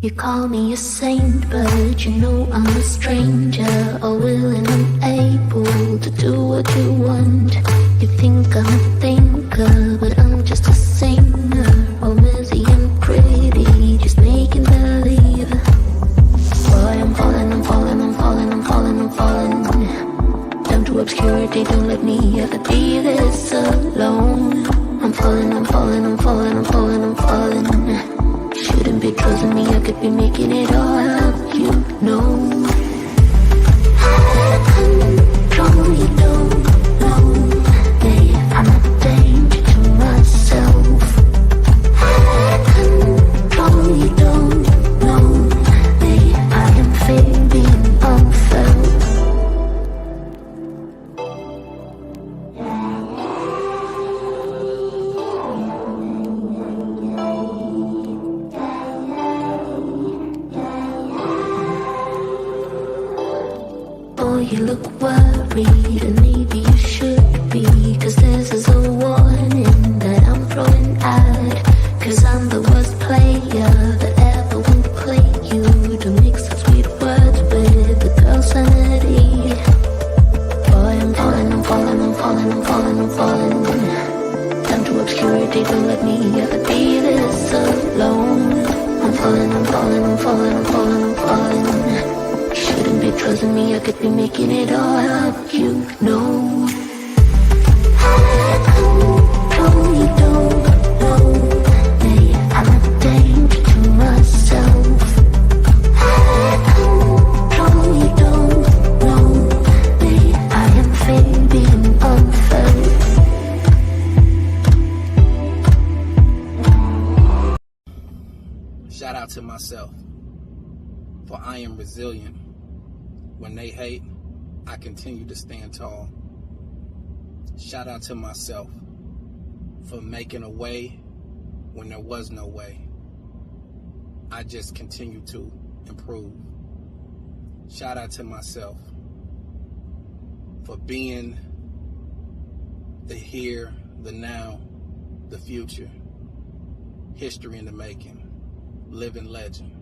You call me a saint, but you know I'm a stranger. All willing and able to do what you want. You think I'm a thinker, but I'm just a singer. All busy and pretty, just making believe. Boy, I'm falling, I'm falling, I'm falling, I'm falling, I'm falling. Down to obscurity, don't let me ever be this alone. I'm falling, I'm falling, I'm falling, I'm falling, I'm falling. Shouldn't be trusting me, I could be making it all up, you know. I control, you don't know me. I'm a danger to myself. I control, you don't know me. I am fading unfelt. You look worried, and maybe you should be, cause this is a warning that I'm throwing out. Cause I'm the worst player that ever won't play you, to mix up sweet words with the girl's sanity. Boy, I'm falling, I'm falling, I'm falling, I'm falling, I'm falling. Down to obscurity, don't let me ever be this alone. I'm falling, I'm falling, I'm falling, I'm falling, I'm falling. Shouldn't be trusting me, I could be making it all up, you know. I control, you don't know me. I'm a danger to myself. I control, you don't know me. I am fading unfelt. Shout out to myself, for I am resilient. When they hate, I continue to stand tall. Shout out to myself for making a way when there was no way. I just continue to improve. Shout out to myself for being the here, the now, the future, history in the making, living legend.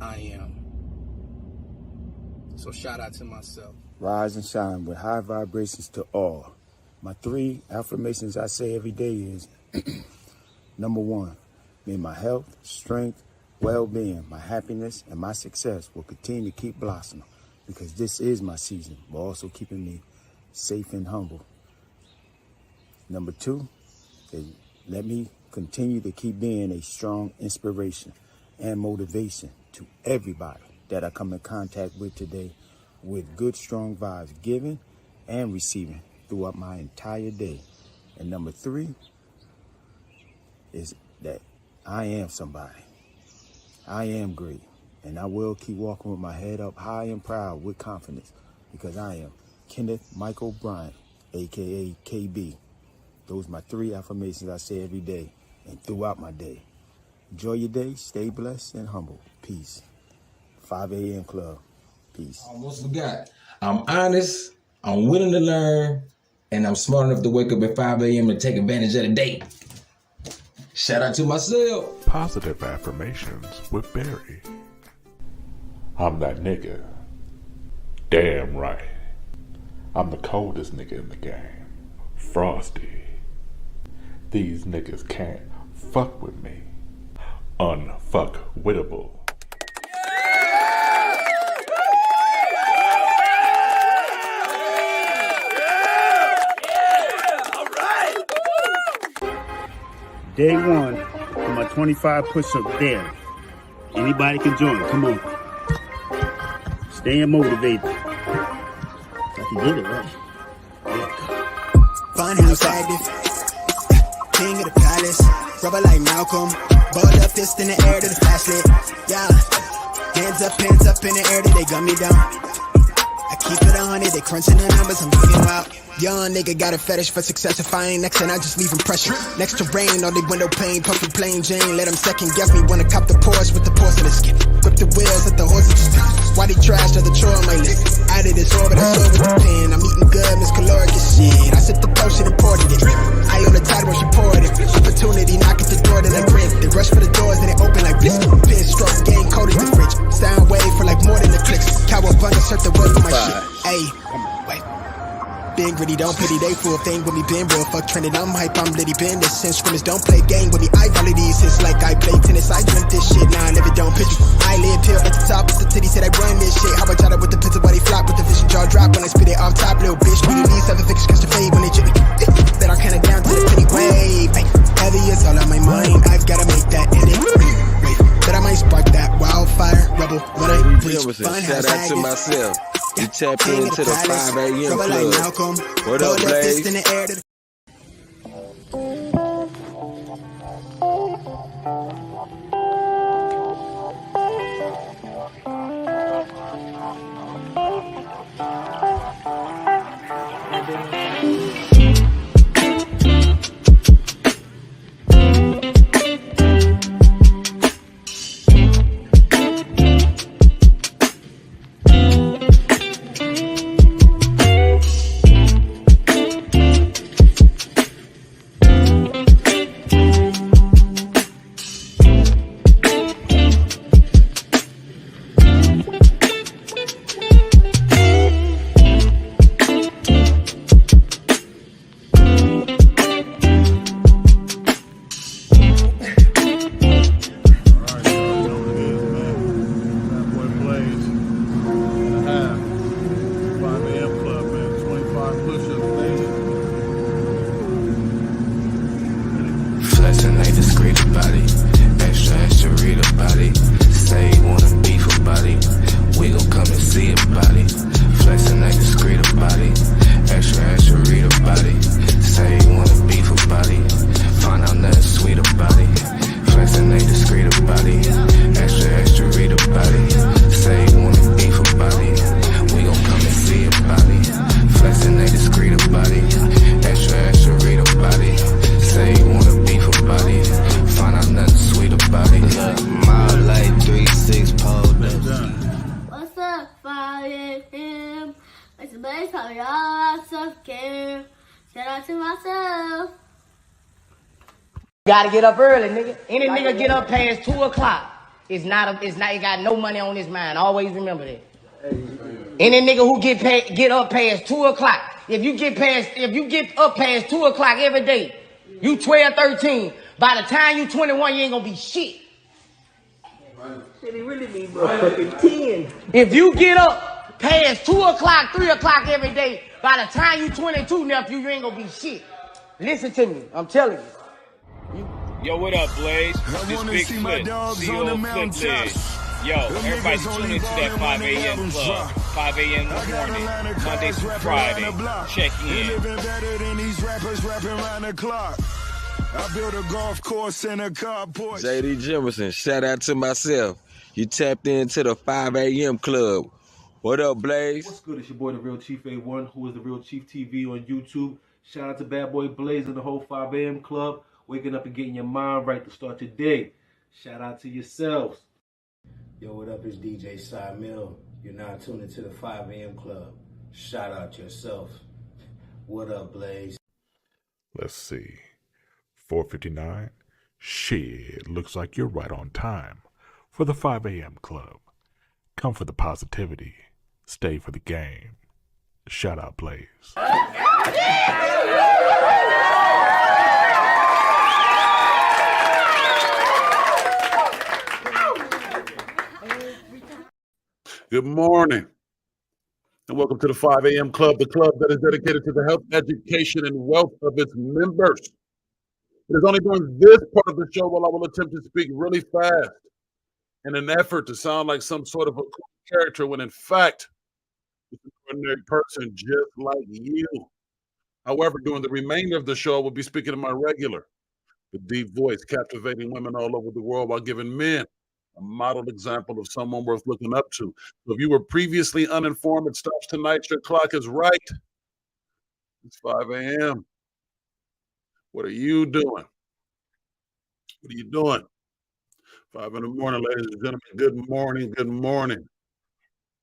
I am. So shout out to myself. Rise and shine with high vibrations to all. My 3 affirmations I say every day is, number 1, may my health, strength, well-being, my happiness, and my success will continue to keep blossoming, because this is my season, but also keeping me safe and humble. Number 2, let me continue to keep being a strong inspiration and motivation to everybody that I come in contact with today, with good, strong vibes given and receiving throughout my entire day. And number 3 is that I am somebody. I am great. And I will keep walking with my head up high and proud with confidence, because I am Kenneth Michael Bryant, aka KB. Those are my 3 affirmations I say every day and throughout my day. Enjoy your day, stay blessed and humble. Peace. 5 a.m. Club. Peace. I almost forgot. I'm honest, I'm willing to learn, and I'm smart enough to wake up at 5 a.m. and take advantage of the day. Shout out to myself. Positive affirmations with Barry. I'm that nigga. Damn right. I'm the coldest nigga in the game. Frosty. These niggas can't fuck with me. Unfuckwittable. Day 1 for my 25 push-up daily. Anybody can join. Come on. Staying motivated. I can get it right. Fun house active. King of the palace. Rubber like Malcolm. Balled up fist in the air to the flashlight. Yeah. Hands up in the air till they gun me down. I keep it 100, they crunching the numbers, I'm getting wild. Young nigga got a fetish for success. If I ain't next, then I just leave impression. Next to rain, all they window pane, puffy plain Jane. Let them second guess me, wanna cop the Porsche with the porcelain skin. Grip the wheels, let the horses just why they trash, other chore on my list. Out of this orbit, I soar with the pen. I'm eating good, Miss Caloric as shit. I sip the potion and poured it. I on the tide when she poured it. Opportunity knock at the door, then I grin. They rush for the doors, then they open like biscuit. been gritty, don't pity, they full thing with me, been real, fuck trending, I'm hype, I'm litty, been this since scrimmage, don't play game with me, I volley these, it's like I play tennis, I dreamt this shit, now I live it, don't pity, I live here at the top, with the titty, said I run this shit, how I jot it with the pistol, body flop, with the vision jaw drop, when I spit it off top, little bitch, we these 7 figures, catch the fade when they jit me, that I kinda down to the penny wave, heavy is all on my mind, I've gotta make that edit, but I might spark that wildfire, rebel, when I reach fun, Shout out to myself. You tapped into the 5 a.m. club. What up, Blaze? Gotta get up early, nigga. Any nigga get up past 2 o'clock. It got no money on his mind. Always remember that. Any nigga who get up past 2 o'clock. If you get up past 2 o'clock every day, you 12, 13. By the time you 21, you ain't gonna be shit. Shit, he really be fucking 10. If you get up past 2 o'clock, 3 o'clock every day, by the time you 22, nephew, you ain't gonna be shit. Listen to me, I'm telling you. Yo, what up, Blaze? This Big Flip, CEO Flip Liz. Yo, everybody tune into that 5 a.m. club. 5 a.m. in the morning, Monday through Friday. Check in. I built a golf course and a carport. JD Jimerson, shout out to myself. You tapped into the 5 a.m. club. What up, Blaze? What's good? It's your boy, The Real Chief A1, who is The Real Chief TV on YouTube. Shout out to Bad Boy Blaze and the whole 5 a.m. club. Waking up and getting your mind right to start your day. Shout out to yourselves. Yo, what up? It's DJ Cy Mill. You're now tuned into the 5 a.m. club. Shout out yourself. What up, Blaze? Let's see. 4:59. Shit, looks like you're right on time for the 5 a.m. club. Come for the positivity. Stay for the game. Shout out, Blaze. Good morning, and welcome to the 5 a.m. club, the club that is dedicated to the health, education, and wealth of its members. It is only during this part of the show where I will attempt to speak really fast in an effort to sound like some sort of a cool character when in fact, it's an ordinary person just like you. However, during the remainder of the show, I will be speaking in my regular, the deep voice, captivating women all over the world while giving men a modeled example of someone worth looking up to. So if you were previously uninformed, it stops tonight. Your clock is right. It's 5 a.m. What are you doing? What are you doing? 5 in the morning, ladies and gentlemen. Good morning. Good morning.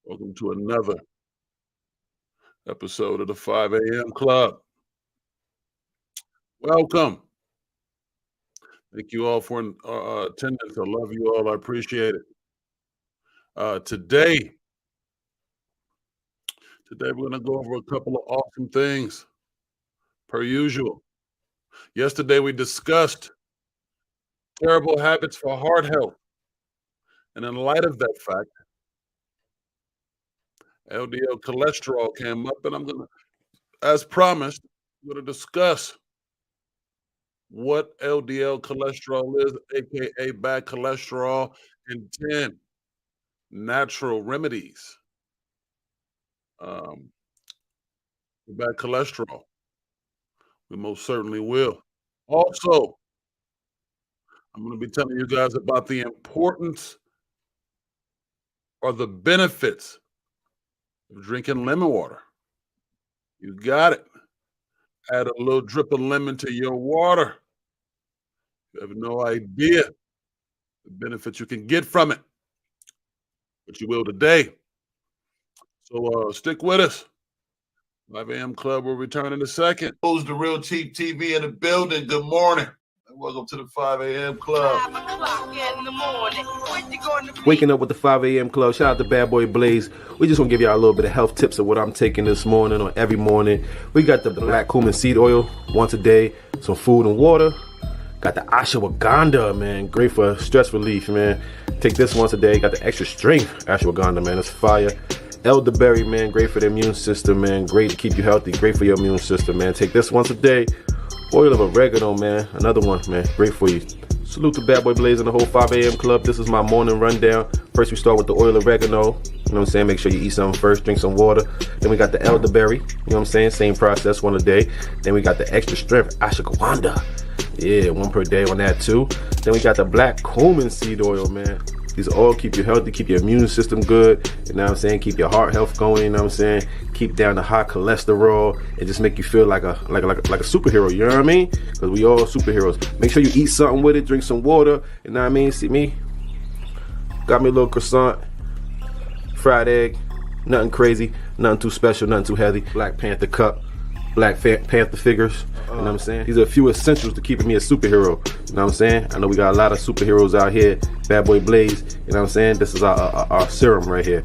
Welcome to another episode of the 5 a.m. Club. Welcome. Thank you all for attendance. I love you all. I appreciate it. Today Today we're going to go over a couple of awesome things, per usual. Yesterday we discussed terrible habits for heart health. And in light of that fact, LDL cholesterol came up, and I'm going to, as promised, I'm going to discuss what LDL cholesterol is, aka bad cholesterol, and 10 natural remedies for bad cholesterol. We most certainly will. Also, I'm going to be telling you guys about the importance or the benefits of drinking lemon water. You got it. Add a little drip of lemon to your water. You have no idea the benefits you can get from it, but you will today. So stick with us. 5 a.m. Club will return in a second. Who's the Real Chief TV in the building? Good morning. And welcome to the 5 a.m. Club. Waking up with the 5 a.m. Club. Shout out to Bad Boy Blaze. We just want to give y'all a little bit of health tips of what I'm taking this morning or every morning. We got the black cumin seed oil once a day, some food and water. Got the ashwagandha, man. Great for stress relief, man. Take this once a day. Got the extra strength ashwagandha, man. It's fire. Elderberry, man. Great for the immune system, man. Great to keep you healthy. Great for your immune system, man. Take this once a day. Oil of oregano, man. Another one, man. Great for you. Salute to Bad Boy Blaze and the whole 5 a.m. Club. This is my morning rundown. First, we start with the oil of oregano. You know what I'm saying? Make sure you eat something first. Drink some water. Then we got the elderberry. You know what I'm saying? Same process, one a day. Then we got the extra strength ashwagandha. Yeah, one per day on that too. Then we got the black cumin seed oil, man. These all keep you healthy, keep your immune system good, you know what I'm saying? Keep your heart health going, you know what I'm saying? Keep down the high cholesterol and just make you feel like a superhero, you know what I mean? Because we all superheroes. Make sure you eat something with it, drink some water, you know what I mean? See me? Got me a little croissant, fried egg, nothing crazy, nothing too special, nothing too heavy. Black Panther cup, Black Panther figures, you know what I'm saying? These are a few essentials to keeping me a superhero, you know what I'm saying? I know we got a lot of superheroes out here. Bad Boy Blaze, you know what I'm saying? This is our serum right here.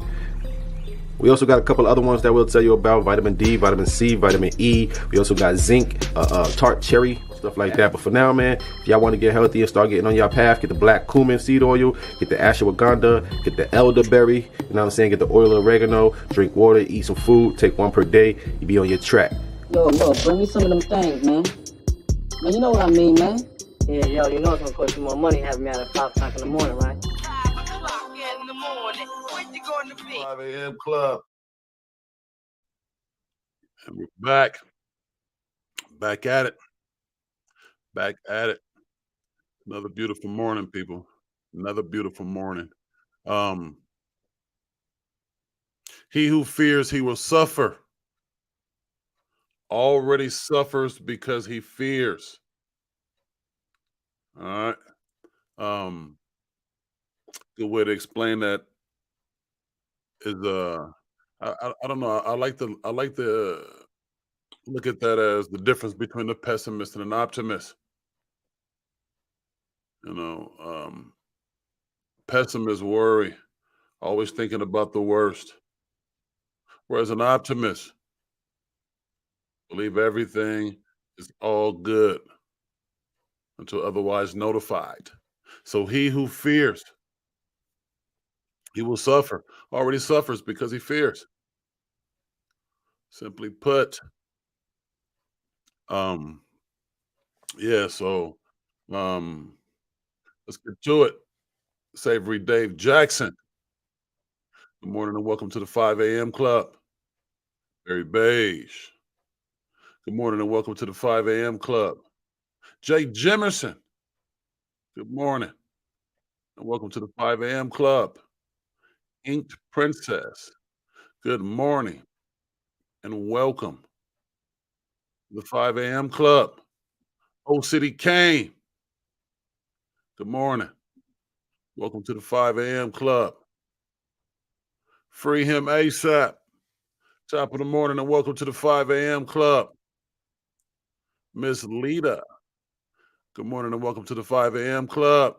We also got a couple other ones that we'll tell you about. Vitamin D, vitamin C, vitamin E. We also got zinc, tart cherry, stuff like that. But for now, man, if y'all want to get healthy and start getting on your path, get the black cumin seed oil, get the ashwagandha, get the elderberry, you know what I'm saying? Get the oil of oregano, drink water, eat some food, take one per day, you be on your track. Yo, bring me some of them things, man. Man, you know what I mean, man. Yeah, yo, you know it's gonna cost you more money having me out at 5 o'clock in the morning, right? 5 a.m. Club. And we're back. Back at it. Back at it. Another beautiful morning, people. Another beautiful morning. He who fears he will suffer already suffers because he fears. All right. Good way to explain that is I don't know. I like to look at that as the difference between a pessimist and an optimist. You know, pessimists worry, always thinking about the worst, whereas an optimist believe everything is all good until otherwise notified. So he who fears, he will suffer. Already suffers because he fears. Simply put, yeah, so let's get to it. Savory Dave Jackson. Good morning and welcome to the 5 a.m. Club. Very beige. Good morning and welcome to the 5 a.m. Club. Jay Jimerson. Good morning and welcome to the 5 a.m. Club. Inked Princess. Good morning and welcome to the 5 a.m. Club. Old City Kane. Good morning. Welcome to the 5 a.m. Club. Free him ASAP. Top of the morning and welcome to the 5 a.m. Club. Miss Lita. Good morning and welcome to the 5 a.m. Club.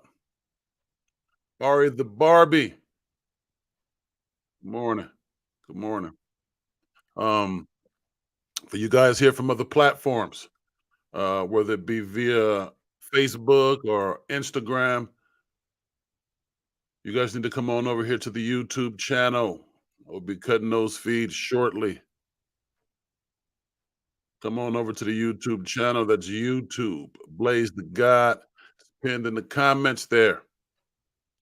Ari the Barbie. Good morning. Good morning. For you guys here from other platforms, whether it be via Facebook or Instagram, you guys need to come on over here to the YouTube channel. We'll be cutting those feeds shortly. Come on over to the YouTube channel. That's YouTube. Blaze the God. It's pinned in the comments there.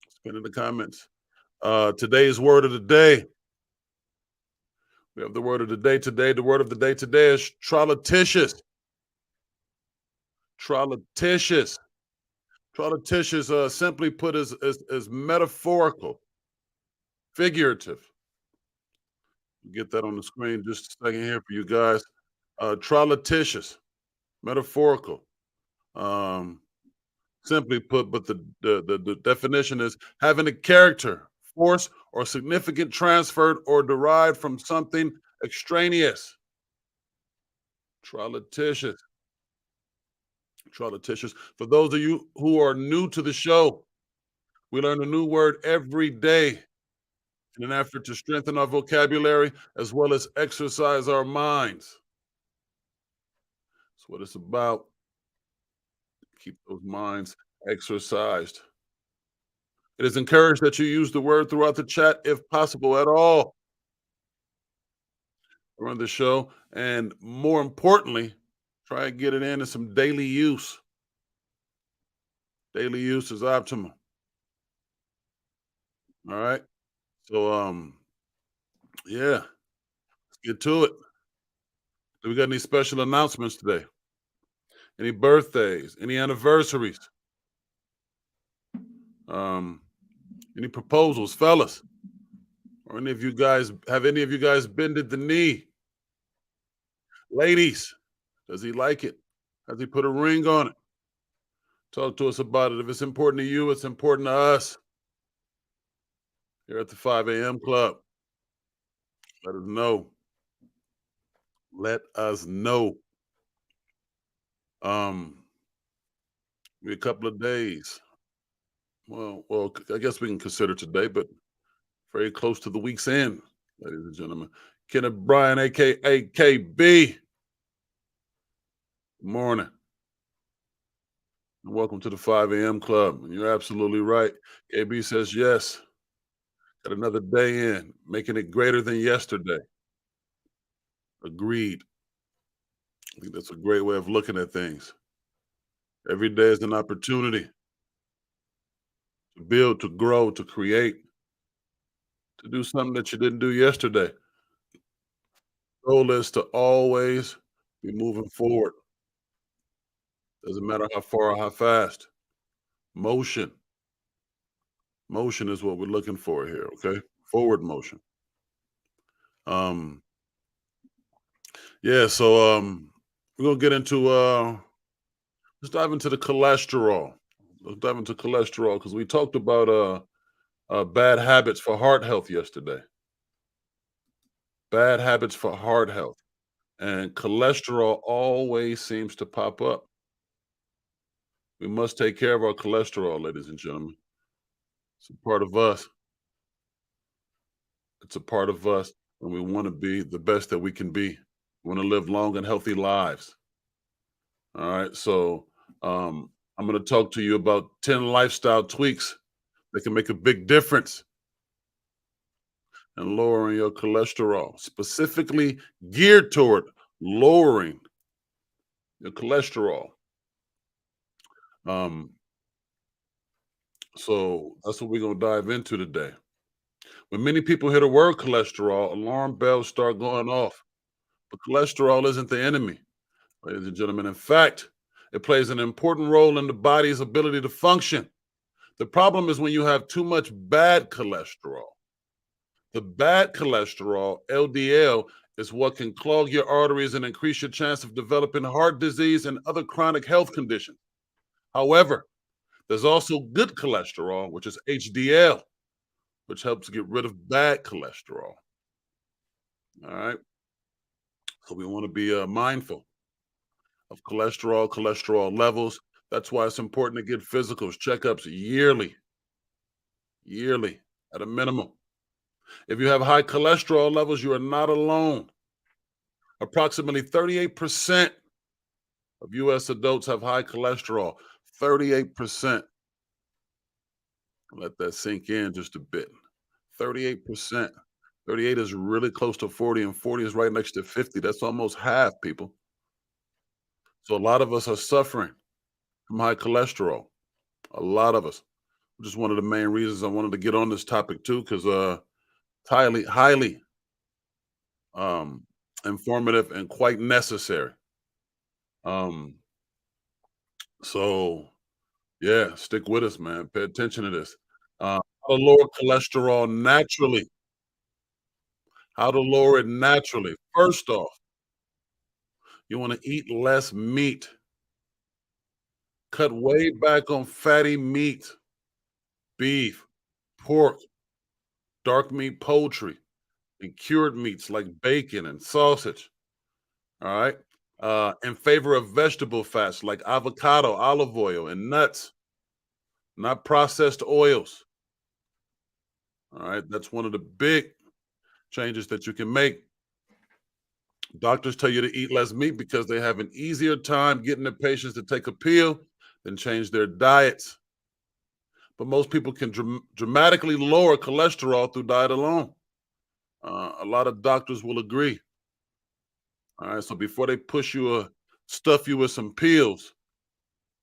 It's pinned in the comments. Today's word of the day. We have the word of the day today. The word of the day today is trollititious. Trollititious. Trollititious, simply put, is metaphorical, figurative. Get that on the screen just a second here for you guys. Trollititious, metaphorical. Simply put, but the definition is having a character, force, or significant transferred or derived from something extraneous. Trollititious. Trollititious. For those of you who are new to the show, we learn a new word every day in an effort to strengthen our vocabulary as well as exercise our minds. That's what it's about. Keep those minds exercised. It is encouraged that you use the word throughout the chat if possible at all during the show, and more importantly, try and get it into some daily use. Daily use is optimal. All right. So yeah, let's get to it. Do we got any special announcements today? Any birthdays? Any anniversaries? Any proposals, fellas? Or any of you guys bended the knee? Ladies, does he like it? Has he put a ring on it? Talk to us about it. If it's important to you, it's important to us. Here at the 5 a.m. Club. Let us know. Let us know. We a couple of days. Well, I guess we can consider today, but very close to the week's end, ladies and gentlemen. Kenneth Bryan, aka KB. Good morning. And welcome to the 5 a.m. Club. And you're absolutely right. KB says yes. Got another day in, making it greater than yesterday. Agreed. I think that's a great way of looking at things. Every day is an opportunity to build, to grow, to create, to do something that you didn't do yesterday. The goal is to always be moving forward. Doesn't matter how far or how fast. Motion. Motion is what we're looking for here, okay? Forward motion. Yeah, so we're gonna get into let's dive into the cholesterol. Let's dive into cholesterol because we talked about bad habits for heart health yesterday. Bad habits for heart health. And cholesterol always seems to pop up. We must take care of our cholesterol, ladies and gentlemen. It's a part of us. It's a part of us, and we want to be the best that we can be. We want to live long and healthy lives. All right, so I'm going to talk to you about 10 lifestyle tweaks that can make a big difference in lowering your cholesterol, specifically geared toward lowering your cholesterol. So that's what we're going to dive into today. When many people hear the word cholesterol, alarm bells start going off. But cholesterol isn't the enemy, ladies and gentlemen. In fact, it plays an important role in the body's ability to function. The problem is when you have too much bad cholesterol. The bad cholesterol, LDL, is what can clog your arteries and increase your chance of developing heart disease and other chronic health conditions. However, there's also good cholesterol, which is HDL, which helps get rid of bad cholesterol. All right. So we want to be mindful of cholesterol levels. That's why it's important to get physicals, checkups yearly at a minimum. If you have high cholesterol levels, you are not alone. Approximately 38% of U.S. adults have high cholesterol. 38%. Let that sink in just a bit. 38%. 38 is really close to 40, and 40 is right next to 50. That's almost half, people. So a lot of us are suffering from high cholesterol. A lot of us. Which is one of the main reasons I wanted to get on this topic too, because highly informative and quite necessary. So yeah, stick with us, man. Pay attention to this. How to lower cholesterol naturally. How to lower it naturally. First off, you want to eat less meat. Cut way back on fatty meat, beef, pork, dark meat, poultry, and cured meats like bacon and sausage. All right. In favor of vegetable fats like avocado, olive oil, and nuts, not processed oils. All right. That's one of the big changes that you can make. Doctors tell you to eat less meat because they have an easier time getting the patients to take a pill than change their diets. But most people can dramatically lower cholesterol through diet alone. A lot of doctors will agree. All right, so before they push you stuff you with some pills,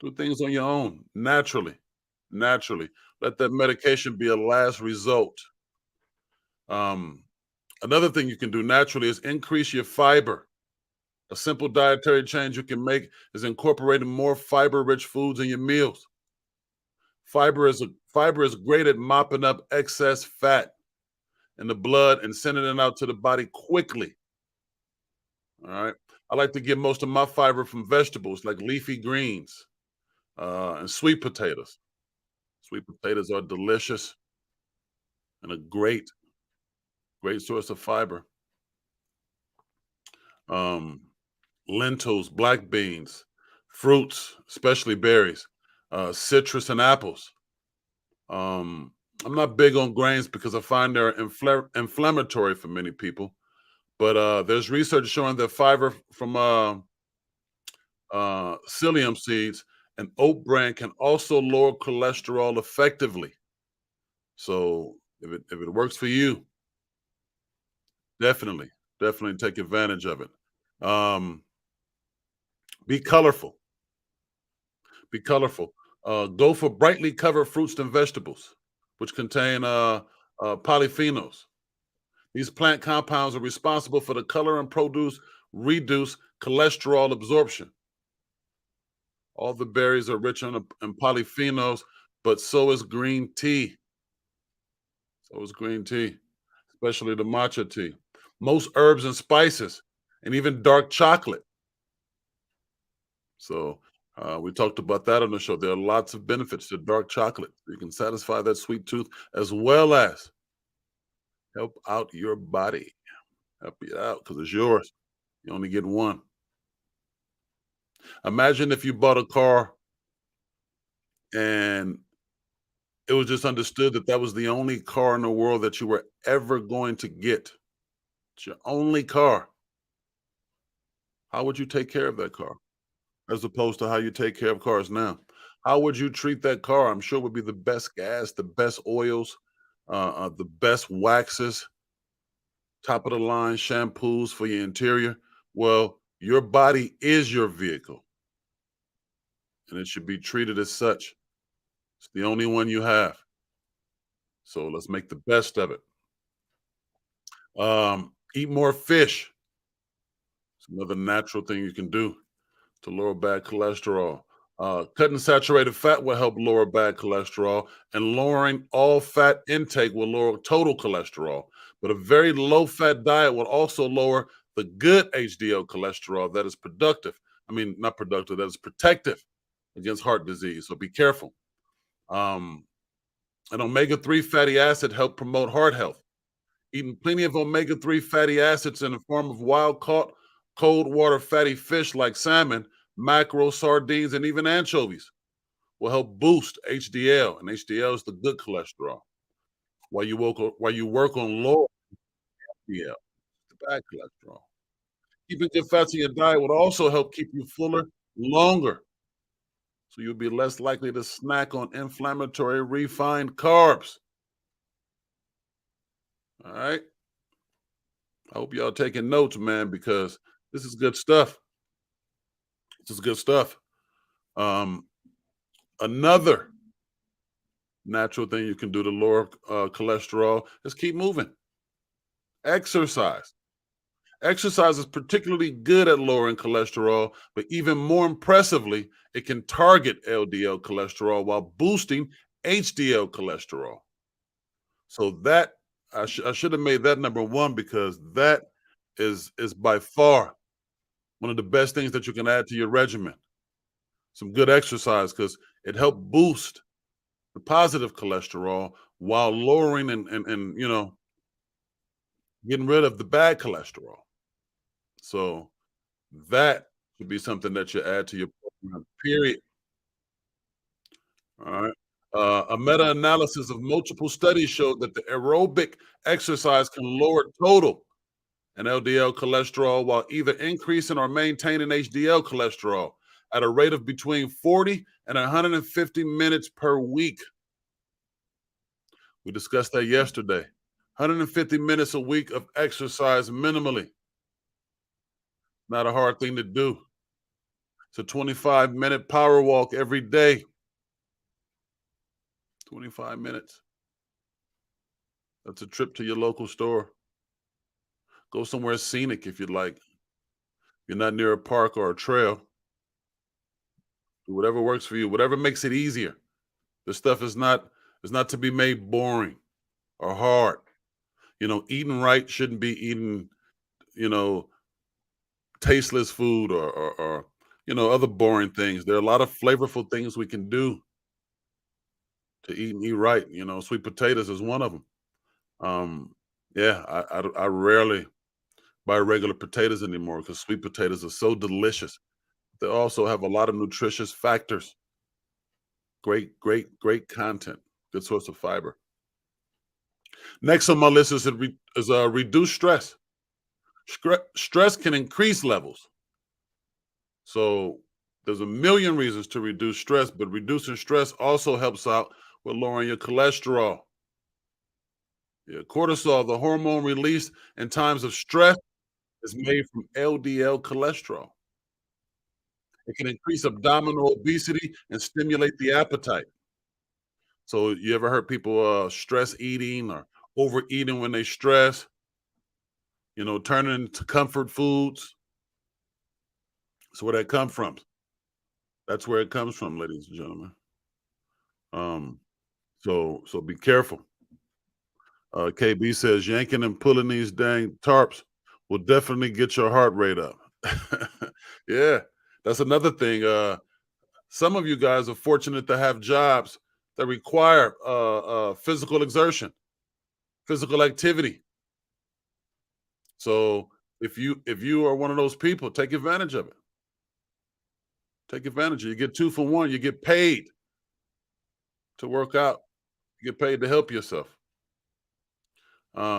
do things on your own, naturally. Let that medication be a last result. Another thing you can do naturally is increase your fiber. A simple dietary change you can make is incorporating more fiber-rich foods in your meals. Fiber is great at mopping up excess fat in the blood and sending it out to the body quickly. All right. I like to get most of my fiber from vegetables like leafy greens and sweet potatoes. Sweet potatoes are delicious and a great source of fiber. Lentils, black beans, fruits, especially berries, citrus and apples. I'm not big on grains because I find they're inflammatory for many people. But there's research showing that fiber from psyllium seeds and oat bran can also lower cholesterol effectively. So if it works for you, definitely take advantage of it. Be colorful. Go for brightly colored fruits and vegetables, which contain polyphenols. These plant compounds are responsible for the color and reduce cholesterol absorption. All the berries are rich in polyphenols, but so is green tea. Especially the matcha tea. Most herbs and spices, and even dark chocolate. So we talked about that on the show. There are lots of benefits to dark chocolate. You can satisfy that sweet tooth as well as help out your body. Help you out because it's yours. You only get one. Imagine if you bought a car and it was just understood that was the only car in the world that you were ever going to get. It's your only car. How would you take care of that car as opposed to how you take care of cars now? How would you treat that car? I'm sure it would be the best gas, the best oils, the best waxes, top of the line shampoos for your interior. Well, your body is your vehicle, and it should be treated as such. It's the only one you have. So let's make the best of it. Eat more fish. It's another natural thing you can do to lower bad cholesterol. Cutting saturated fat will help lower bad cholesterol, and lowering all fat intake will lower total cholesterol. But a very low-fat diet will also lower the good HDL cholesterol that is that is protective against heart disease. So be careful. And omega-3 fatty acid help promote heart health. Eating plenty of omega-3 fatty acids in the form of wild-caught cold water fatty fish like salmon, mackerel, sardines, and even anchovies will help boost HDL, and HDL is the good cholesterol. While you work on low HDL, the bad cholesterol. Keeping good fats in your diet would also help keep you fuller longer. So you'll be less likely to snack on inflammatory refined carbs. All right. I hope y'all taking notes, man, because this is good stuff. This is good stuff. Another natural thing you can do to lower cholesterol is keep moving. Exercise. Exercise is particularly good at lowering cholesterol, but even more impressively, it can target LDL cholesterol while boosting HDL cholesterol. So that I should have made that number one, because that is by far one of the best things that you can add to your regimen. Some good exercise, because it helps boost the positive cholesterol while lowering and you know, getting rid of the bad cholesterol. So that should be something that you add to your program, period. All right. A meta-analysis of multiple studies showed that the aerobic exercise can lower total and LDL cholesterol while either increasing or maintaining HDL cholesterol at a rate of between 40 and 150 minutes per week. We discussed that yesterday. 150 minutes a week of exercise minimally. Not a hard thing to do. It's a 25-minute power walk every day. 25 minutes. That's a trip to your local store. Go somewhere scenic if you'd like. If you're not near a park or a trail, do whatever works for you, whatever makes it easier. This stuff is not to be made boring or hard. You know, eating right shouldn't be eating, you know, tasteless food or you know, other boring things. There are a lot of flavorful things we can do to eat and eat right. You know, sweet potatoes is one of them. Yeah, I rarely buy regular potatoes anymore because sweet potatoes are so delicious. They also have a lot of nutritious factors. Great content. Good source of fiber. Next on my list is reduce stress. Stress can increase levels. So there's a million reasons to reduce stress, but reducing stress also helps out with lowering your cholesterol. Yeah, cortisol, the hormone released in times of stress, is made from LDL cholesterol. It can increase abdominal obesity and stimulate the appetite. So you ever heard people stress eating or overeating when they stress? You know, turning to comfort foods. So where that come from? That's where it comes from, ladies and gentlemen. So be careful. KB says yanking and pulling these dang tarps will definitely get your heart rate up. Yeah, that's another thing. Some of you guys are fortunate to have jobs that require physical exertion, physical activity. So if you are one of those people, take advantage of it. Take advantage of it. You get 2 for 1. You get paid to work out. You get paid to help yourself.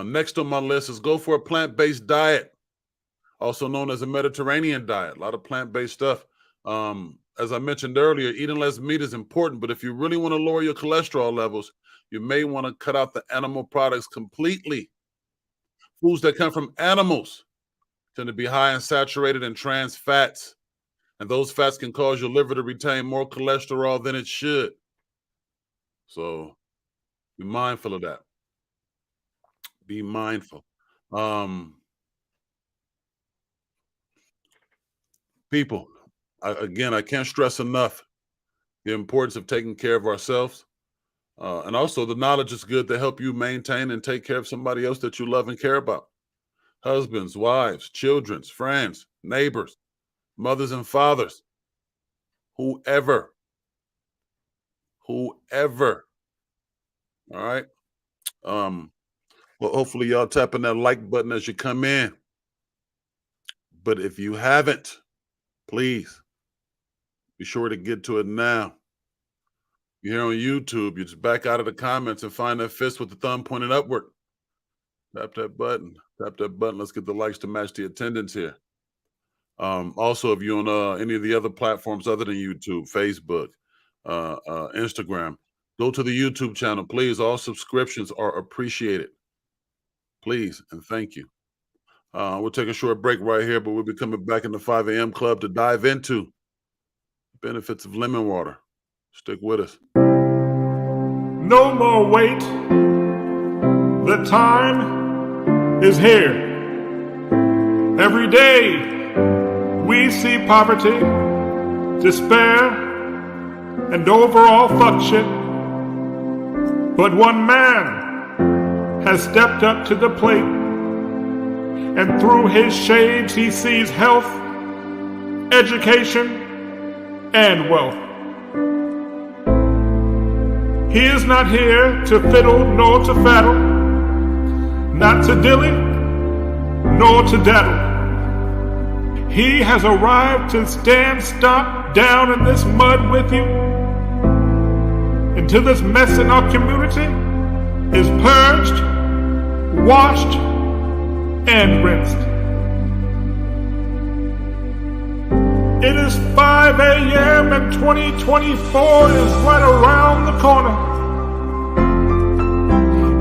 Next on my list is go for a plant-based diet, also known as a Mediterranean diet. A lot of plant-based stuff. As I mentioned earlier, eating less meat is important, but if you really want to lower your cholesterol levels, you may want to cut out the animal products completely. Foods that come from animals tend to be high in saturated and trans fats, and those fats can cause your liver to retain more cholesterol than it should. So be mindful of that. Be mindful. People, I can't stress enough the importance of taking care of ourselves. And also the knowledge is good to help you maintain and take care of somebody else that you love and care about. Husbands, wives, children, friends, neighbors, mothers and fathers, whoever. All right. Well, hopefully y'all tapping that like button as you come in. But if you haven't, please be sure to get to it now. You're here on YouTube, you just back out of the comments and find that fist with the thumb pointed upward. Tap that button. Tap that button. Let's get the likes to match the attendance here. Also, if you're on any of the other platforms other than YouTube, Facebook, Instagram, go to the YouTube channel, please. All subscriptions are appreciated. Please and thank you. We'll take a short break right here, but we'll be coming back in the 5 a.m. club to dive into the benefits of lemon water. Stick with us. No more wait. The time is here. Every day we see poverty, despair, and overall fuck shit. But one man has stepped up to the plate, and through his shades he sees health, education, and wealth. He is not here to fiddle nor to faddle, not to dilly nor to daddle. He has arrived to stand stock down in this mud with you until this mess in our community is purged, washed, and rinsed. It is 5 a.m. and 2024 is right around the corner.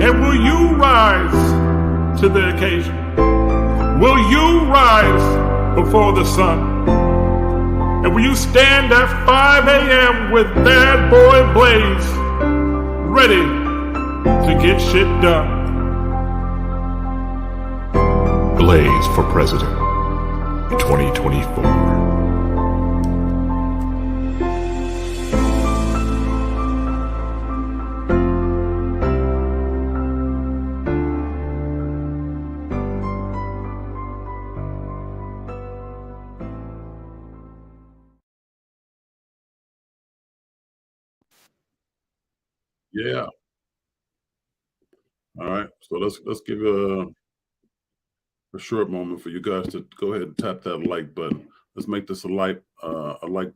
And will you rise to the occasion? Will you rise before the sun? And will you stand at 5 a.m. with Bad Boy Blaze, ready to get shit done? Blaze for President 2024. Yeah. All right. So let's give a short moment for you guys to go ahead and tap that like button. Let's make this a like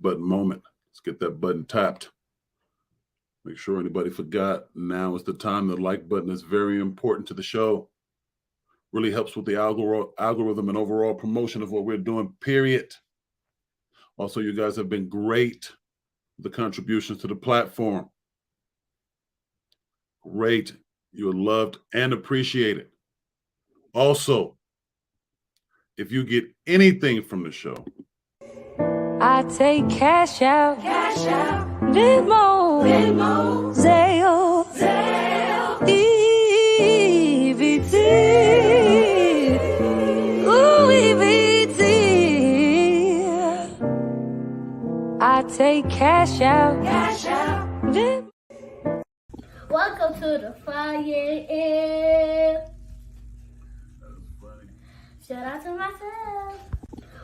button moment. Let's get that button tapped. Make sure anybody forgot. Now is the time. The like button is very important to the show. Really helps with the algorithm and overall promotion of what we're doing, period. Also, you guys have been great with the contributions to the platform. Great. You are loved and appreciated. Also, if you get anything from the show, I take cash out, Venmo, Zelle, EBT, ooh, EBT. I take cash out, Venmo. Welcome to the 5 a.m. Shout out to myself.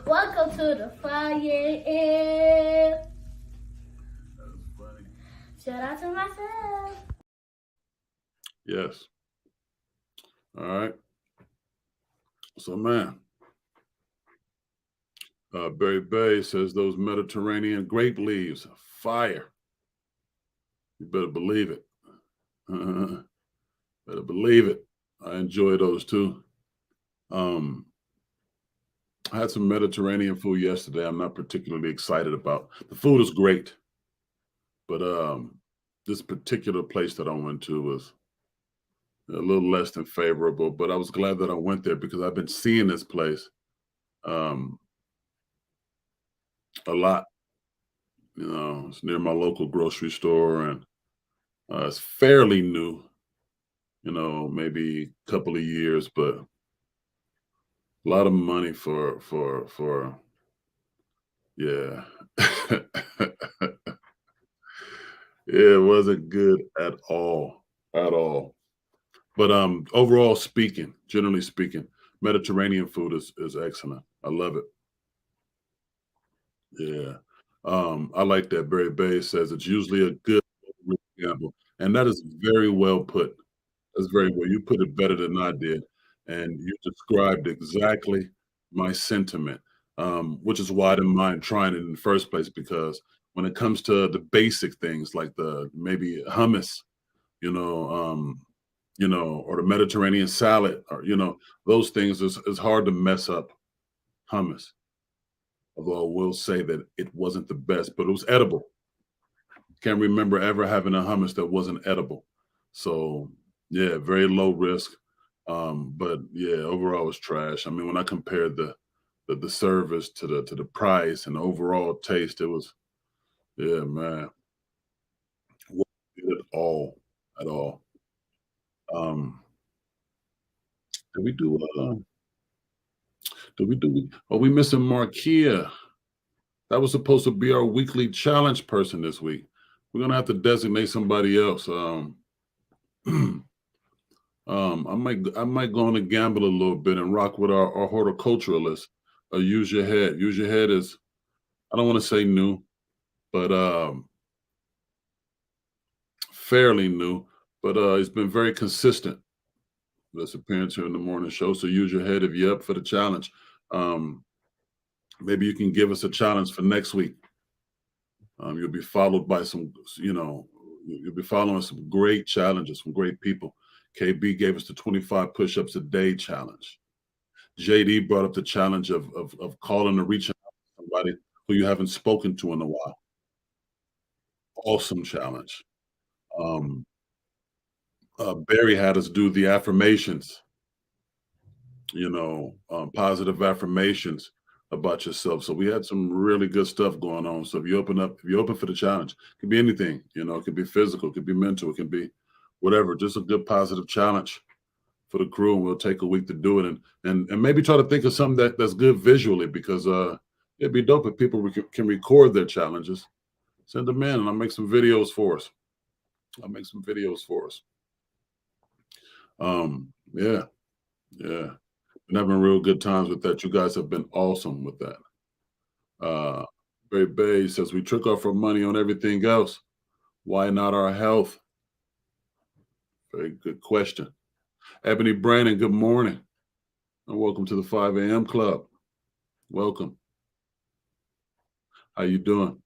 Welcome to the 5 a.m. Shout out to myself. yes. All right. So, man, Barry Bay says those Mediterranean grape leaves, fire. You better believe it. Better believe it. I enjoy those too. I had some Mediterranean food yesterday. I'm not particularly excited about. The food is great, but this particular place that I went to was a little less than favorable. But I was glad that I went there because I've been seeing this place a lot. You know, it's near my local grocery store, and it's fairly new. You know, maybe a couple of years, but a lot of money for yeah. It wasn't good at all. But overall speaking, generally speaking, Mediterranean food is excellent. I love it. Yeah. I like that. Barry Bay says it's usually a good example. And that is very well put. That's very well. You put it better than I did. And you described exactly my sentiment, which is why I didn't mind trying it in the first place, because when it comes to the basic things like the maybe hummus, you know, or the Mediterranean salad, or, those things is hard to mess up hummus. Although I will say that it wasn't the best, but it was edible. Can't remember ever having a hummus that wasn't edible. So yeah, very low risk. But yeah, overall it was trash. I mean, when I compared the service to the price and the overall taste, it was, yeah, man, wasn't good at all. Did we do are we missing Markia? That was supposed to be our weekly challenge person this week. We're gonna have to designate somebody else. I might go on and gamble a little bit and rock with our horticulturalist. Use Your Head. Use Your Head is, I don't want to say new, but fairly new. But it's been very consistent with its appearance here in the morning show. So use your head if you're up for the challenge. Maybe you can give us a challenge for next week. You'll be followed by some, you'll be following some great challenges from great people. KB gave us the 25 push-ups a day challenge. JD brought up the challenge of calling or reaching out to somebody who you haven't spoken to in a while. Awesome challenge. Barry had us do the affirmations, positive affirmations about yourself. So we had some really good stuff going on. So if you're open for the challenge, it could be anything, it could be physical, it could be mental, it can be whatever, just a good positive challenge for the crew. And we'll take a week to do it and maybe try to think of something that's good visually, because it'd be dope if people can record their challenges, send them in, and I'll make some videos for us. Yeah. Been having real good times with that. You guys have been awesome with that. Barry Bay says, we trick off our money on everything else. Why not our health? Very good question. Ebony Brandon, good morning. And welcome to the 5 a.m. club. Welcome. How you doing?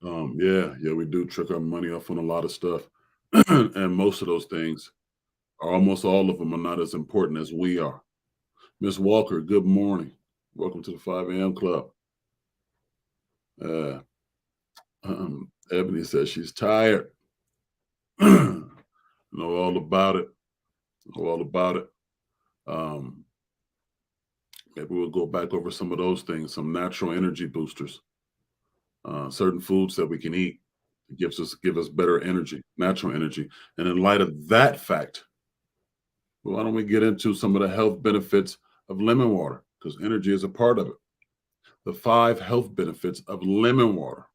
Yeah, we do trick our money off on a lot of stuff. And most of those things, or almost all of them, are not as important as we are. Miss Walker, good morning. Welcome to the 5 a.m. club. Ebony says she's tired. Know all about it. Maybe we'll go back over some of those things, some natural energy boosters, certain foods that we can eat. Give us better energy, natural energy. And in light of that fact, why don't we get into some of the health benefits of lemon water? Because energy is a part of it. The 5 health benefits of lemon water.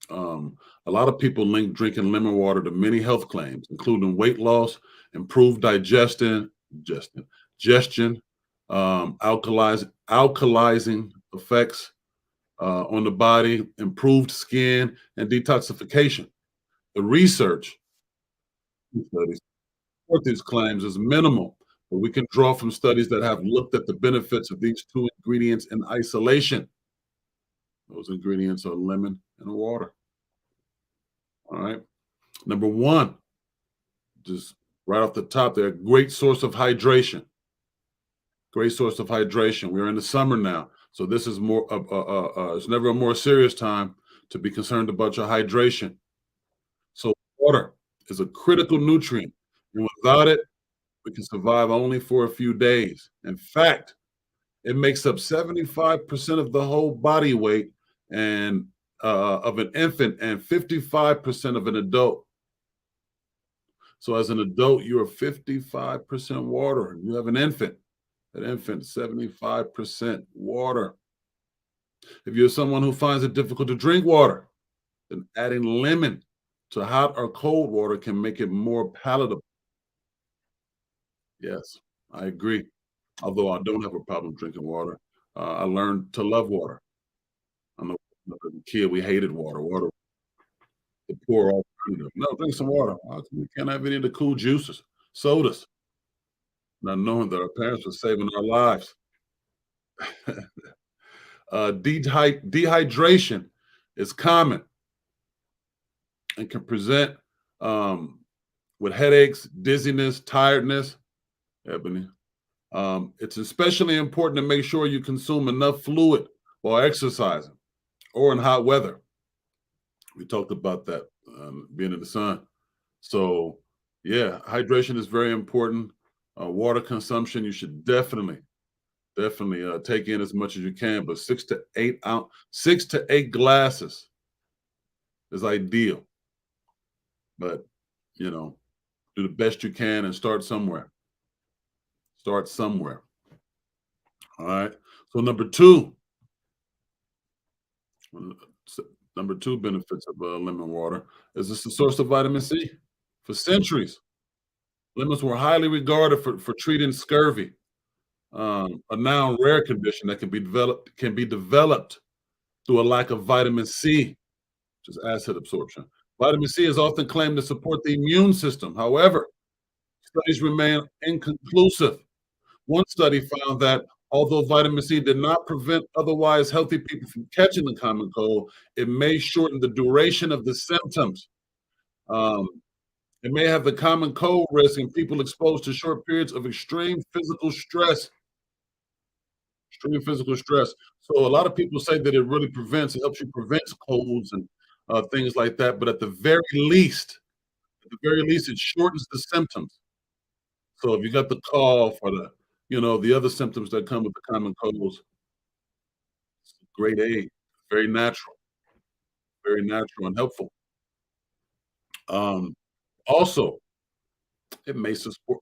A lot of people link drinking lemon water to many health claims, including weight loss, improved digestion, alkalizing effects on the body, improved skin, and detoxification. The research studies support these claims is minimal, but we can draw from studies that have looked at the benefits of these 2 ingredients in isolation. Those ingredients are lemon and water. All right. Number 1, just right off the top, they're a great source of hydration. Great source of hydration. We're in the summer now, so this is more. It's never a more serious time to be concerned about your hydration. So water is a critical nutrient, and without it, we can survive only for a few days. In fact, it makes up 75% of the whole body weight and of an infant and 55% of an adult. So as an adult, you are 55% water, and you have an infant. That infant, 75% water. If you're someone who finds it difficult to drink water, then adding lemon to hot or cold water can make it more palatable. Yes, I agree. Although I don't have a problem drinking water. I learned to love water. I know as a kid, we hated water. Water, the poor alternative. No, drink some water. We can't have any of the cool juices, sodas. Not knowing that our parents were saving our lives. Dehydration is common and can present with headaches, dizziness, tiredness. Ebony. It's especially important to make sure you consume enough fluid while exercising or in hot weather. We talked about that being in the sun. So, yeah, hydration is very important. Water consumption, you should definitely take in as much as you can, but 6 to 8 glasses is ideal. But, you know, do the best you can and start somewhere. Start somewhere. All right. So number two benefits of lemon water is it's a source of vitamin C. For centuries, lemons were highly regarded for treating scurvy, a now rare condition that can be developed through a lack of vitamin C, which is acid absorption. Vitamin C is often claimed to support the immune system. However, studies remain inconclusive. One study found that although vitamin C did not prevent otherwise healthy people from catching the common cold, it may shorten the duration of the symptoms. It may have the common cold risk in people exposed to short periods of extreme physical stress. So a lot of people say that it really helps you prevent colds and things like that. But at the very least, it shortens the symptoms. So if you got the cough or the other symptoms that come with the common colds, it's a great aid. Very natural and helpful. Also, it may support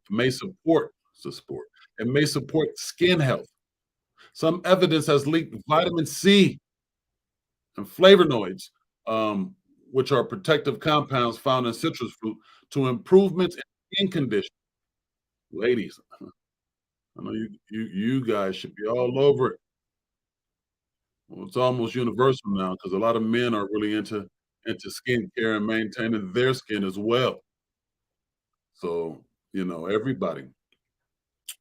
skin health. Some evidence has linked vitamin C and flavonoids, which are protective compounds found in citrus fruit, to improvements in skin condition. Ladies, I know you guys should be all over it. Well, it's almost universal now because a lot of men are really into skincare and maintaining their skin as well. So, everybody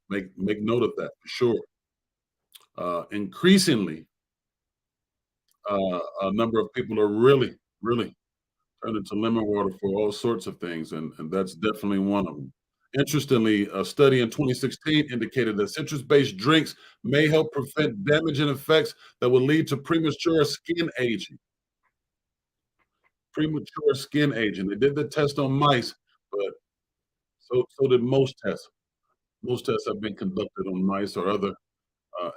make note of that for sure. Increasingly, a number of people are really turning to lemon water for all sorts of things, and that's definitely one of them. Interestingly, a study in 2016 indicated that citrus-based drinks may help prevent damaging effects that will lead to premature skin aging. They did the test on mice, but so did most tests. Most tests have been conducted on mice or other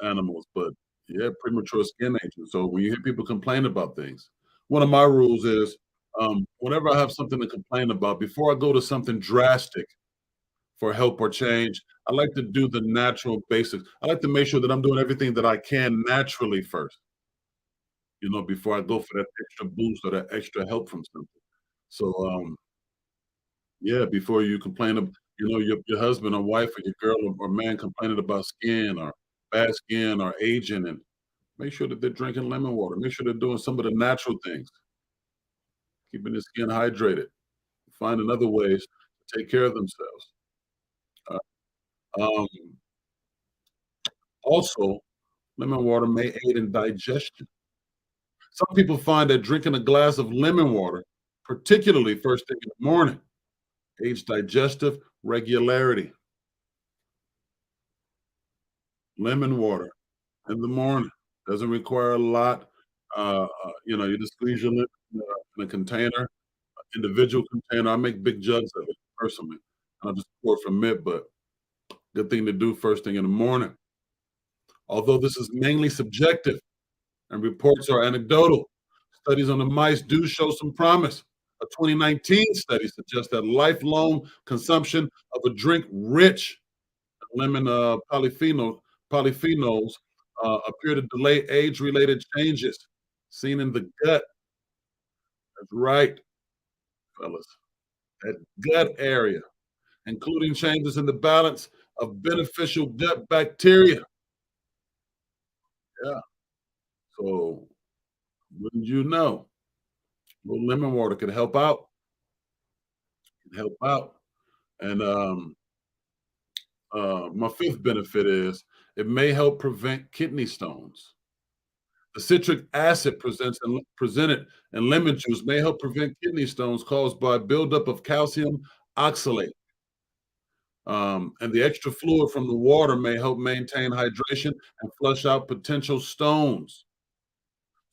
animals, but yeah, premature skin aging. So when you hear people complain about things, one of my rules is whenever I have something to complain about, before I go to something drastic for help or change, I like to do the natural basics. I like to make sure that I'm doing everything that I can naturally first, before I go for that extra boost or that extra help from something. So, yeah, before you complain of, your husband or wife or your girl or man complaining about skin or bad skin or aging, and make sure that they're drinking lemon water. Make sure they're doing some of the natural things, keeping their skin hydrated, finding other ways to take care of themselves. Also, lemon water may aid in digestion. Some people find that drinking a glass of lemon water, particularly first thing in the morning, aids digestive regularity. Lemon water in the morning doesn't require a lot. You just squeeze your lemon in a container, individual container. I make big jugs of it personally, and I just pour from it. But good thing to do first thing in the morning. Although this is mainly subjective and reports are anecdotal, studies on the mice do show some promise. A 2019 study suggests that lifelong consumption of a drink rich in lemon polyphenols appear to delay age-related changes seen in the gut. That's right, fellas. That gut area, including changes in the balance of beneficial gut bacteria. Yeah. So, wouldn't you know? A little lemon water could help out. And my fifth benefit is it may help prevent kidney stones. The citric acid presented in lemon juice may help prevent kidney stones caused by buildup of calcium oxalate. And the extra fluid from the water may help maintain hydration and flush out potential stones.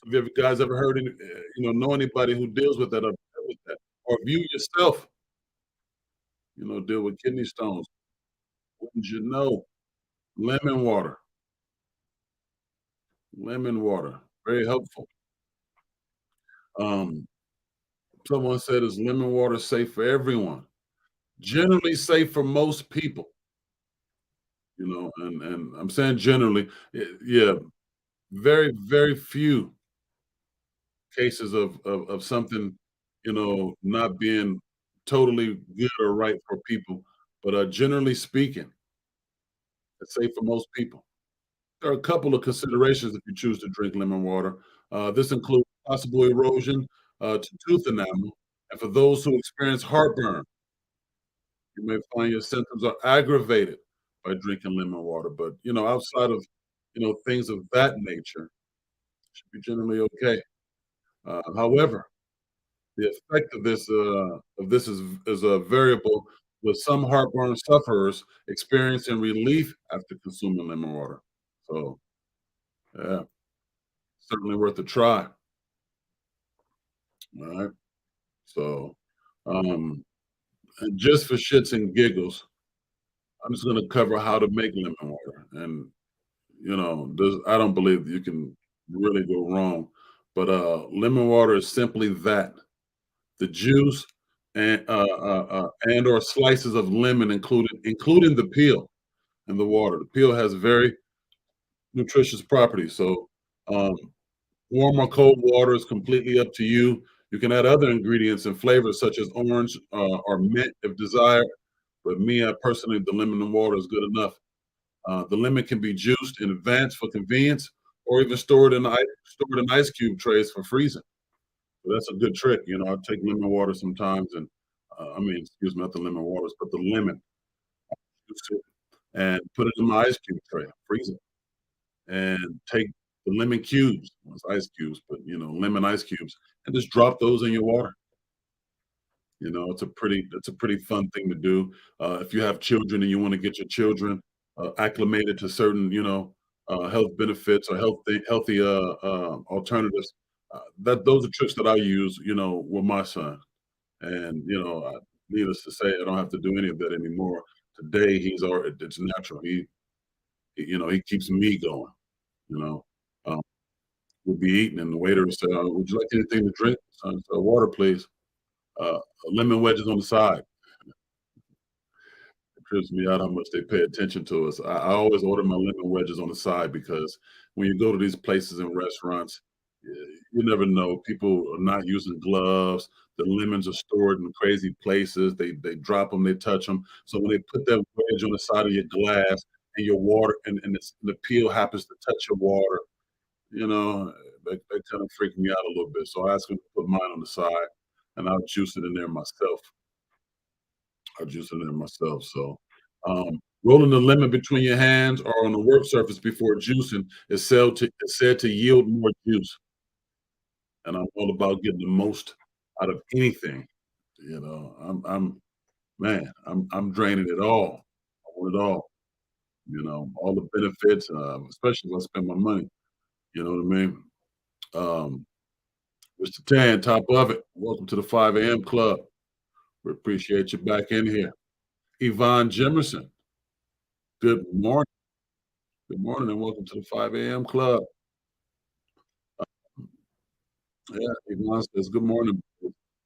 Have you guys ever heard any, know anybody who deals with that, or you yourself, deal with kidney stones? Wouldn't you know? Lemon water. Lemon water, very helpful. Someone said, is lemon water safe for everyone? Generally safe for most people. And I'm saying generally, yeah, very, very few cases of something, not being totally good or right for people. But generally speaking, it's safe for most people. There are a couple of considerations if you choose to drink lemon water. This includes possible erosion to tooth enamel. And for those who experience heartburn, you may find your symptoms are aggravated by drinking lemon water. But, outside of, things of that nature, it should be generally okay. However, the effect of this is a variable, with some heartburn sufferers experiencing relief after consuming lemon water. So, yeah, certainly worth a try. All right. So, and just for shits and giggles, I'm just going to cover how to make lemon water. And, I don't believe you can really go wrong. But lemon water is simply that: the juice and or slices of lemon, including the peel and the water. The peel has very nutritious properties. So warm or cold water is completely up to you. You can add other ingredients and flavors such as orange or mint if desired. But me, personally, the lemon and water is good enough. The lemon can be juiced in advance for convenience, or even stored in ice cube trays for freezing. So that's a good trick. I take lemon water sometimes, and excuse me, not the lemon waters, but the lemon, and put it in my ice cube tray, freeze it, and take the lemon cubes, well, it's ice cubes, but lemon ice cubes, and just drop those in your water. It's a pretty fun thing to do. If you have children and you want to get your children acclimated to certain, health benefits or healthy alternatives, those are tricks that I use, with my son. And needless to say, I don't have to do any of that anymore. Today, it's natural. He keeps me going. We'll be eating, and the waiter will say, "Would you like anything to drink?" Son, so, water, please. Lemon wedges on the side. It trips me out how much they pay attention to us. I always order my lemon wedges on the side, because when you go to these places and restaurants, you never know. People are not using gloves. The lemons are stored in crazy places. They drop them, they touch them. So when they put that wedge on the side of your glass and your water, and the peel happens to touch your water, that kind of freaked me out a little bit. So I asked him to put mine on the side, and I'll juice it in there myself. So, rolling the lemon between your hands or on the work surface before juicing is said to yield more juice. And I'm all about getting the most out of anything. I'm draining it all. I want it all. All the benefits, especially if I spend my money. You know what I mean? Mr. Tan, top of it. Welcome to the 5 a.m. Club. We appreciate you back in here. Yvonne Jimerson, good morning. Good morning, and welcome to the 5 a.m. Club. Yeah, Yvonne says, good morning,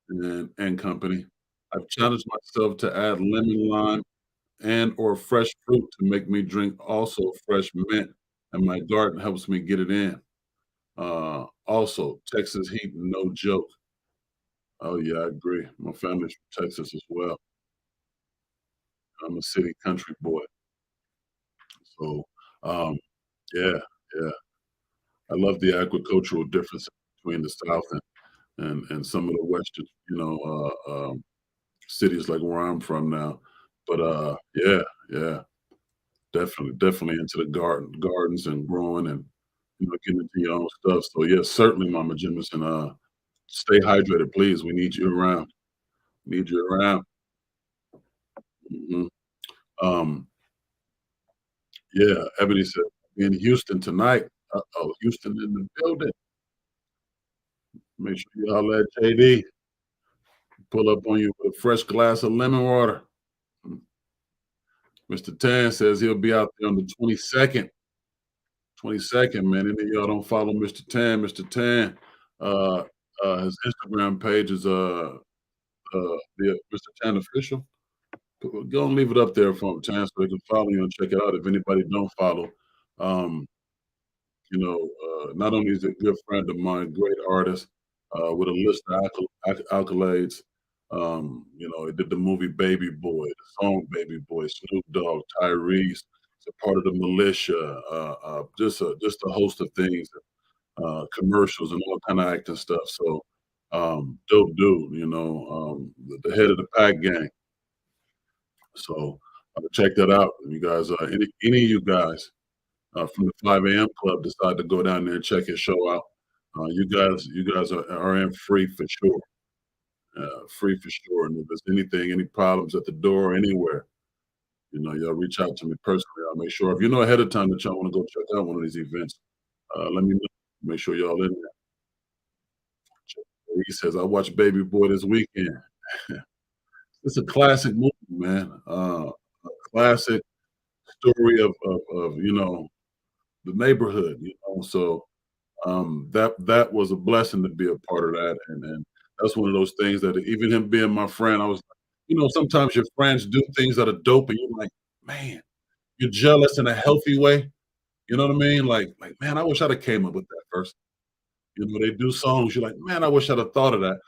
and company. I've challenged myself to add lemon, lime, and or fresh fruit to make me drink also fresh mint, and my garden helps me get it in. Also, Texas heat, no joke. Oh yeah, I agree. My family's from Texas as well. I'm a city country boy. So, yeah. I love the agricultural difference between the South and some of the Western, cities like where I'm from now. But yeah, definitely into the gardens and growing and getting into your own stuff. So yes, certainly, Mama Jimerson, stay hydrated, please. We need you around. Mhm. Yeah, Ebony said, in Houston tonight. Uh-oh, Houston in the building. Make sure y'all let JD pull up on you with a fresh glass of lemon water. Mr. Tan says he'll be out there on the 22nd. 22nd, man. Any of y'all don't follow Mr. Tan. Mr. Tan, his Instagram page is the Mr. Tan Official. Go and leave it up there for him, Tan, so they can follow you and check it out. If anybody don't follow, not only is he a good friend of mine, great artist, with a list of accolades. He did the movie Baby Boy, the song Baby Boy, Snoop Dogg, Tyrese, he's a part of the Militia, just a host of things, commercials and all kind of acting stuff. So, dope dude, the head of the Pack Gang. So check that out. You guys, any of you guys from the 5 a.m. club decide to go down there and check his show out, you guys are in free for sure. Free for sure. And if there's any problems at the door or anywhere, y'all reach out to me personally. I'll make sure if you know ahead of time that y'all want to go check out one of these events, let me know. Make sure y'all in there. He says, I watched Baby Boy this weekend. It's a classic movie, man. A classic story of the neighborhood, So that was a blessing to be a part of that, and that's one of those things that even him being my friend, I was, sometimes your friends do things that are dope, and you're like, man, you're jealous in a healthy way. You know what I mean? Like, man, I wish I'd have came up with that first. They do songs. You're like, man, I wish I'd have thought of that.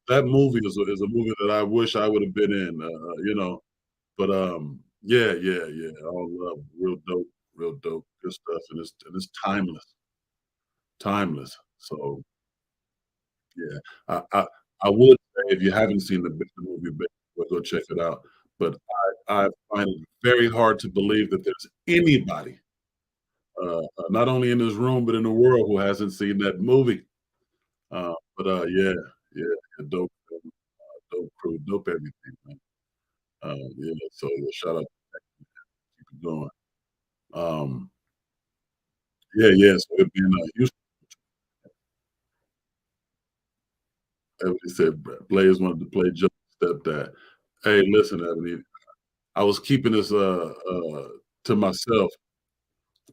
That movie is a movie that I wish I would have been in. But yeah. All love, real dope, good stuff, and it's timeless. So yeah, I would say if you haven't seen the movie, go check it out. But I find it very hard to believe that there's anybody, not only in this room but in the world, who hasn't seen that movie. Yeah, dope crew, dope everything, man. So shout out, keep it going. So it'd be in Houston. Ebony said Blaze wanted to play Joe's stepdad. Hey, listen, Ebony, I was keeping this to myself.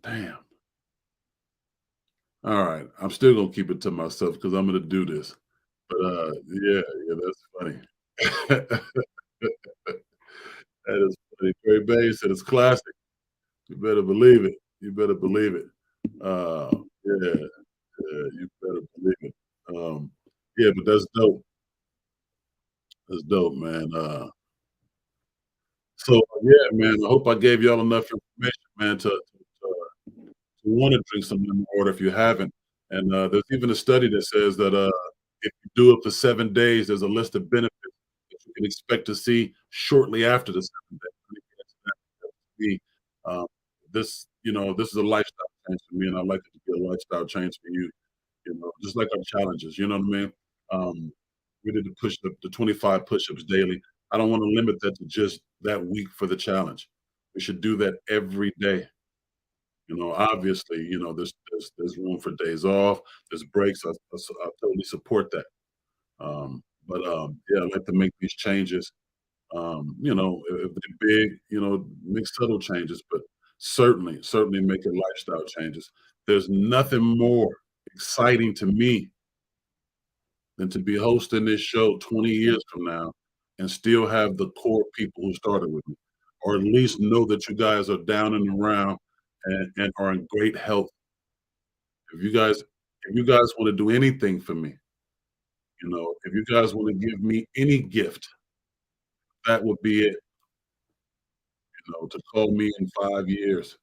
Damn. All right, I'm still gonna keep it to myself because I'm gonna do this. But yeah, that's funny. That is funny. Gray Bay said it's classic. You better believe it. You better believe it. You better believe it. But that's dope. That's dope, man. So yeah, man. I hope I gave y'all enough information, man, to want to drink some lemon water if you haven't. And there's even a study that says that if you do it for 7 days, there's a list of benefits that you can expect to see shortly after the 7 days. This is a lifestyle change for me, and I'd like it to be a lifestyle change for you. Just like our challenges. You know what I mean? We did the 25 push-ups daily. I don't want to limit that to just that week for the challenge. We should do that every day. Obviously, there's room for days off. There's breaks. I totally support that. I'd like to make these changes. If they're big, make subtle changes, but certainly make it lifestyle changes. There's nothing more exciting to me than to be hosting this show 20 years from now and still have the core people who started with me, or at least know that you guys are down and around and are in great health. If you guys want to do anything for me, if you guys want to give me any gift, that would be it. To call me in 5 years,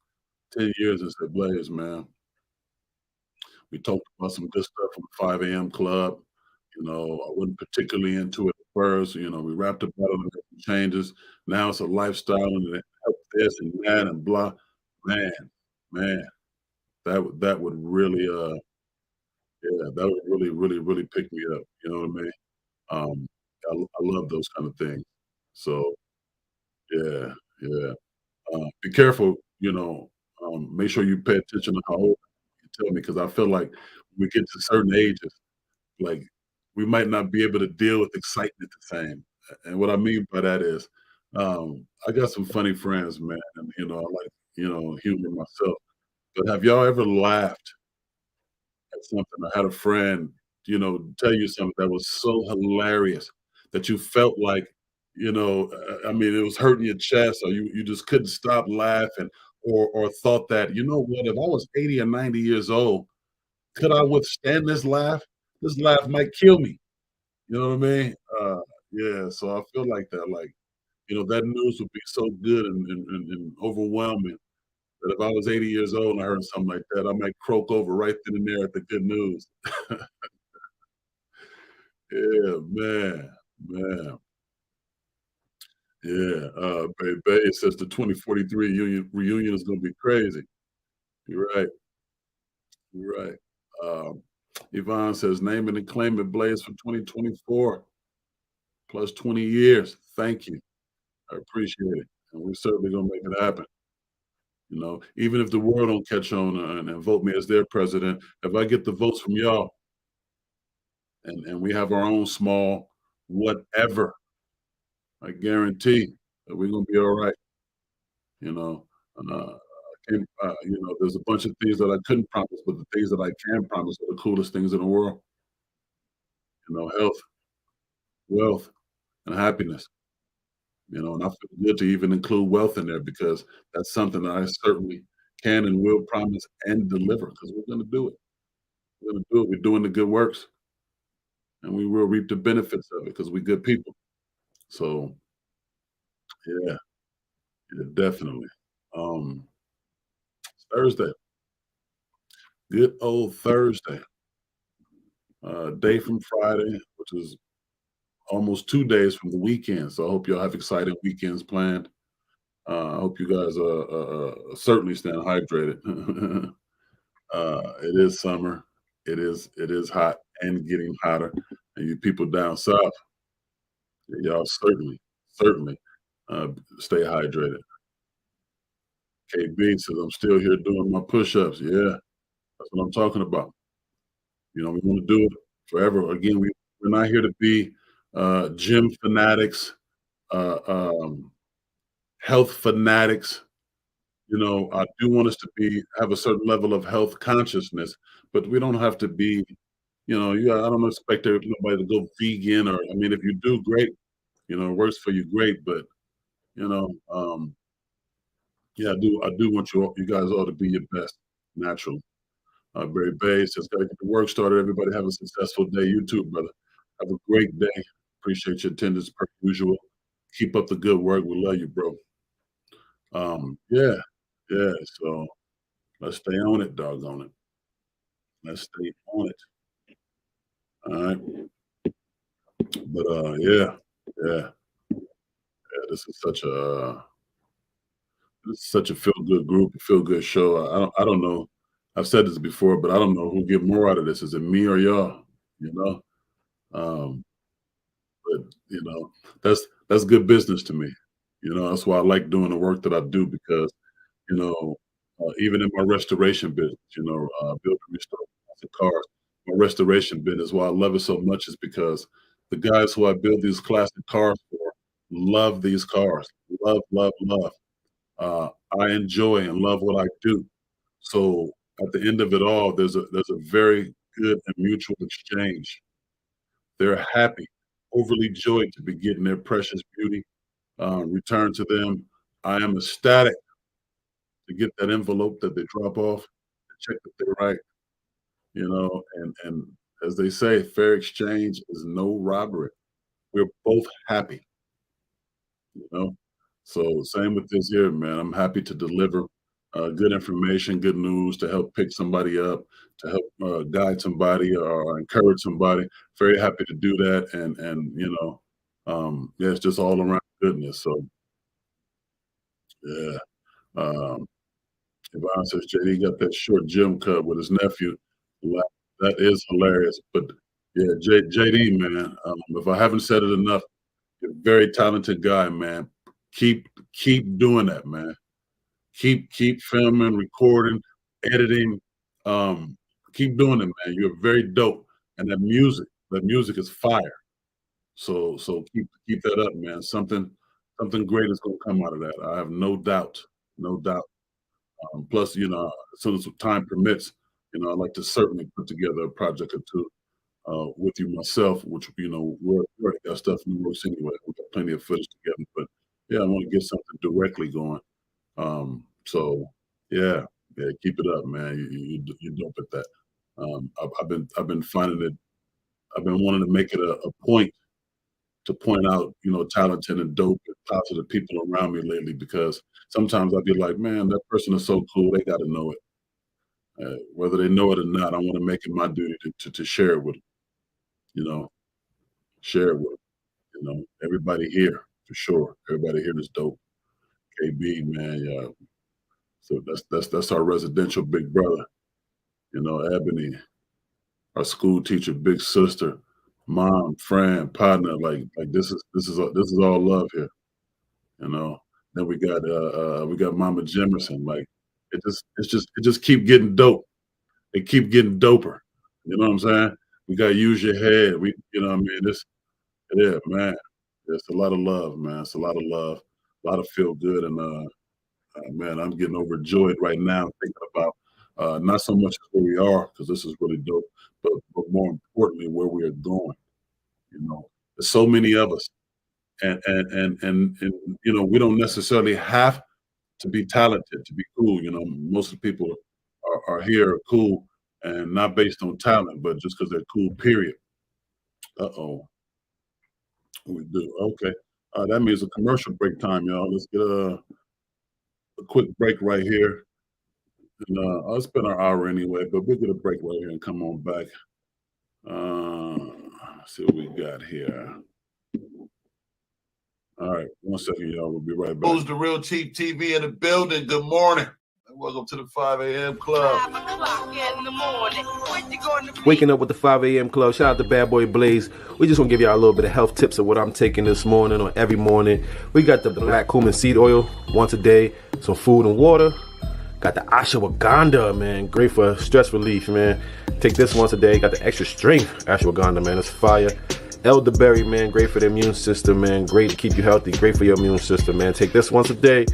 10 years and say, Blaze, man, we talked about some good stuff from the 5 a.m. club. I wasn't particularly into it at first. We wrapped about it and made some changes. Now it's a lifestyle and it helped this and that and blah. Man, that would really really pick me up. You know what I mean? I love those kind of things. So yeah. Yeah. Be careful, make sure you pay attention to how old you tell me, because I feel like when we get to certain ages, like we might not be able to deal with excitement the same. And what I mean by that is, I got some funny friends, man, and I like, humor myself. But have y'all ever laughed at something? I had a friend, tell you something that was so hilarious that you felt like, I mean, it was hurting your chest, or you just couldn't stop laughing, or thought that, you know what, if I was 80 or 90 years old, could I withstand this laugh? This laugh might kill me. You know what I mean? Yeah, so I feel like that, like, that news would be so good and overwhelming that if I was 80 years old and I heard something like that, I might croak over right then and there at the good news. Yeah, man. Yeah, Bay says the 2043 reunion is gonna be crazy. You're right. You're right. Yvonne says, "Name it and claim it, Blaze, for 2024 plus 20 years." Thank you. I appreciate it, and we're certainly gonna make it happen. Even if the world don't catch on and vote me as their president, if I get the votes from y'all and we have our own small whatever, I guarantee that we're gonna be all right. You know, there's a bunch of things that I couldn't promise, but the things that I can promise are the coolest things in the world. Health, wealth, and happiness. And I feel good to even include wealth in there, because that's something that I certainly can and will promise and deliver, because we're going to do it. We're going to do it. We're doing the good works, and we will reap the benefits of it because we're good people. So, yeah, yeah, definitely. It's Thursday. Good old Thursday. Day from Friday, which is almost 2 days from the weekend. So I hope y'all have exciting weekends planned. I hope you guys certainly staying hydrated. It is summer. It is hot and getting hotter. And you people down south, y'all certainly stay hydrated. KB says, "I'm still here doing my push-ups." Yeah, that's what I'm talking about. We want to do it forever. Again, we're not here to be gym fanatics, uh, um, health fanatics. I do want us to have a certain level of health consciousness, but we don't have to be, I don't expect nobody to go vegan, or, I mean, if you do, great, it works for you, great. But, yeah, I do want you guys all to be your best, naturally. Barry Bay says, "Gotta get the work started. Everybody have a successful day." You too, brother. Have a great day. Appreciate your attendance per usual. Keep up the good work. We love you, bro. Yeah, yeah. So let's stay on it, doggone it. Let's stay on it. All right. But yeah. This is such a feel good group, a feel good show. I don't know. I've said this before, but I don't know who get more out of this. Is it me or y'all? You know? Um, but that's good business to me. That's why I like doing the work that I do, because even in my restoration business, build and restore classic cars, my restoration business, why I love it so much is because the guys who I build these classic cars for love these cars, love. I enjoy and love what I do. So at the end of it all, there's a very good and mutual exchange. They're happy, overly joyed to be getting their precious beauty returned to them. I am ecstatic to get that envelope that they drop off, check that they're right, and as they say, fair exchange is no robbery. We're both happy, you know. So same with this here, man. I'm happy to deliver good information, good news to help pick somebody up, to help guide somebody or encourage somebody. Very happy to do that, and yeah, it's just all around goodness. So yeah. Um, Yvonne says JD got that short gym cut with his nephew. That is hilarious. But yeah, JD, man, if I haven't said it enough, you're a very talented guy, man. keep doing that, man. Keep filming, recording, editing. Keep doing it, man. You're very dope, and that music is fire. So keep that up, man. Something great is gonna come out of that. I have no doubt, no doubt. Plus, you know, as soon as time permits, you know, I'd like to certainly put together a project or two with you myself, which, you know, we already got stuff in the works anyway. We've got plenty of footage together, but yeah, I want to get something directly going. So yeah, keep it up, man. You dope at that. I've been finding it. I've been wanting to make it a point to point out, you know, talented and dope and positive people around me lately, because sometimes I'd be like, man, that person is so cool. They got to know it. Whether they know it or not, I want to make it my duty to share it with them. You know, share it with them. You know, everybody here, for sure. Everybody here is dope. KB, man, yeah. So that's our residential big brother. You know, Ebony, our school teacher, big sister, mom, friend, partner. Like this is all love here. You know. Then we got Mama Jimerson. Like it just keep getting dope. It keep getting doper. You know what I'm saying? We got to use your head. You know what I mean? Yeah, man. It's a lot of love, man. It's a lot of love, a lot of feel good, and man, I'm getting overjoyed right now thinking about not so much where we are, because this is really dope, but more importantly where we are going. You know, there's so many of us, and you know, we don't necessarily have to be talented to be cool. You know, most of the people are here are cool, and not based on talent, but just because they're cool. Period. We do okay. That means a commercial break time, y'all. Let's get a quick break right here. And I'll spend our hour anyway, but we'll get a break right here and come on back. See what we got here. All right, 1 second, y'all. We'll be right back. Who's the Real Chief TV in the building? Good morning. And welcome to the 5 a.m. Club. Waking up with the 5 a.m. Club. Shout out to Bad Boy Blaze. We just want to give y'all a little bit of health tips of what I'm taking this morning or every morning. We got the black cumin seed oil once a day, some food and water. Got the ashwagandha, man. Great for stress relief, man. Take this once a day. Got the extra strength ashwagandha, man. It's fire. Elderberry, man. Great for the immune system, man. Great to keep you healthy. Great for your immune system, man. Take this once a day.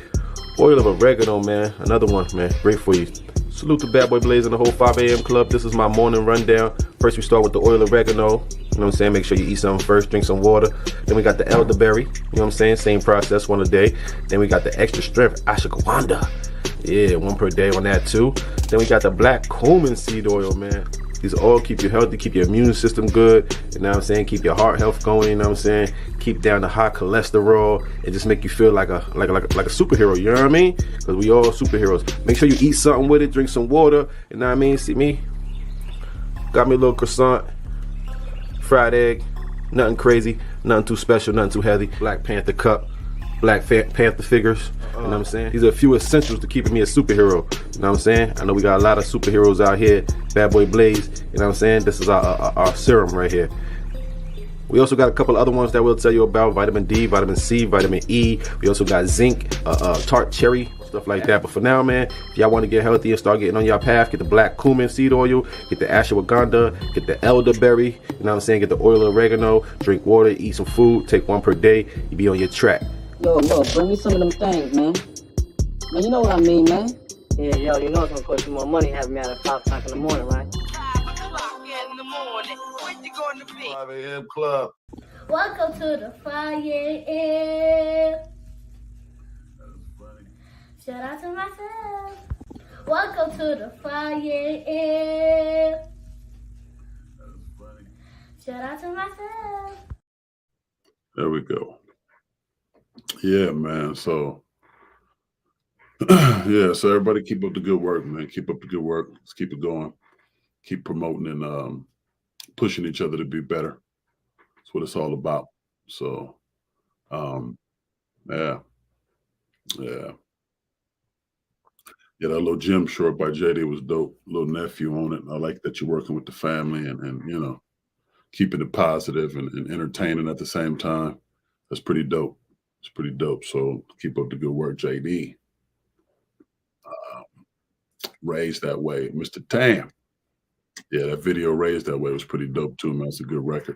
Oil of oregano, man. Another one, man. Great for you. Salute to Bad Boy Blaze and the whole 5 a.m. Club. This is my morning rundown. First, we start with the oil of oregano. You know what I'm saying? Make sure you eat something first. Drink some water. Then we got the elderberry. You know what I'm saying? Same process, one a day. Then we got the extra strength ashwagandha. Yeah, one per day on that too. Then we got the black cumin seed oil, man. These all keep you healthy, keep your immune system good, you know what I'm saying? Keep your heart health going, you know what I'm saying? Keep down the high cholesterol and just make you feel like a superhero, you know what I mean? Because we all superheroes. Make sure you eat something with it, drink some water, you know what I mean? See me? Got me a little croissant, fried egg, nothing crazy, nothing too special, nothing too heavy. Black Panther cup, Black Panther figures, you know what I'm saying? These are a few essentials to keeping me a superhero, you know what I'm saying? I know we got a lot of superheroes out here. Bad Boy Blaze, you know what I'm saying? This is our serum right here. We also got a couple other ones that we'll tell you about. Vitamin D, vitamin C, vitamin E. We also got zinc, tart cherry, stuff like that. But for now, man, if y'all want to get healthy and start getting on your path, get the black cumin seed oil, get the ashwagandha, get the elderberry, you know what I'm saying? Get the oil of oregano, drink water, eat some food, take one per day, you be on your track. Yo, bring me some of them things, man. Man, you know what I mean, man. Yeah, yo, you know it's gonna cost you more money having me out at 5 o'clock in the morning, right? 5 a.m. Club. Welcome to the 5 a.m. Shout out to myself. Welcome to the 5 a.m. Shout out to myself. There we go. Yeah, man. So, yeah. So everybody keep up the good work, man. Keep up the good work. Let's keep it going. Keep promoting and pushing each other to be better. That's what it's all about. So, yeah. Yeah, that little gym short by JD was dope. Little nephew on it. I like that you're working with the family and you know, keeping it positive and entertaining at the same time. That's pretty dope. It's pretty dope. So keep up the good work, JD. Raised That Way, Mr. Tam. Yeah, that video Raised That Way was pretty dope too, man. It's a good record.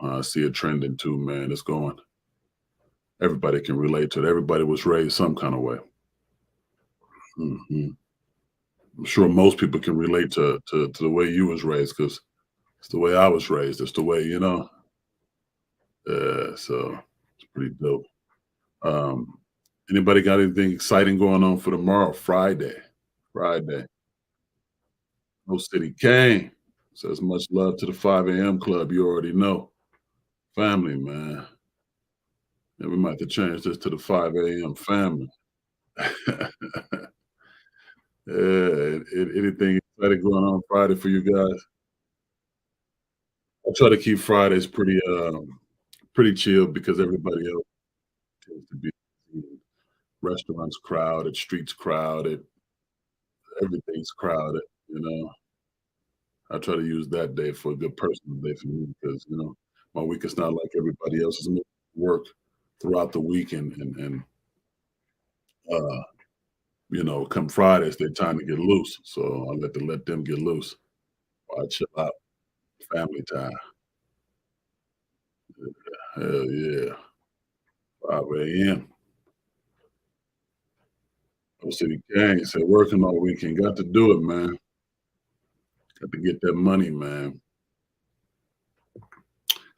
I see it trending too, man. It's going. Everybody can relate to it. Everybody was raised some kind of way. I'm sure most people can relate to the way you was raised, because it's the way I was raised. It's the way, you know. So it's pretty dope. Anybody got anything exciting going on for tomorrow? Friday. No City Kane says much love to the 5 a.m. club. You already know. Family, man. Yeah, we might have to change this to the 5 a.m. family. Anything exciting going on Friday for you guys? I try to keep Fridays pretty chill, because everybody else tends to be restaurants crowded, streets crowded, everything's crowded, you know. I try to use that day for a good personal day for me, because, you know, my week is not like everybody else's work throughout the week, and you know, come Fridays, they're time to get loose. So I let them get loose while I chill out. Family time. Hell yeah. 5 a.m. No City Gang said working all weekend. Got to do it, man. Got to get that money, man.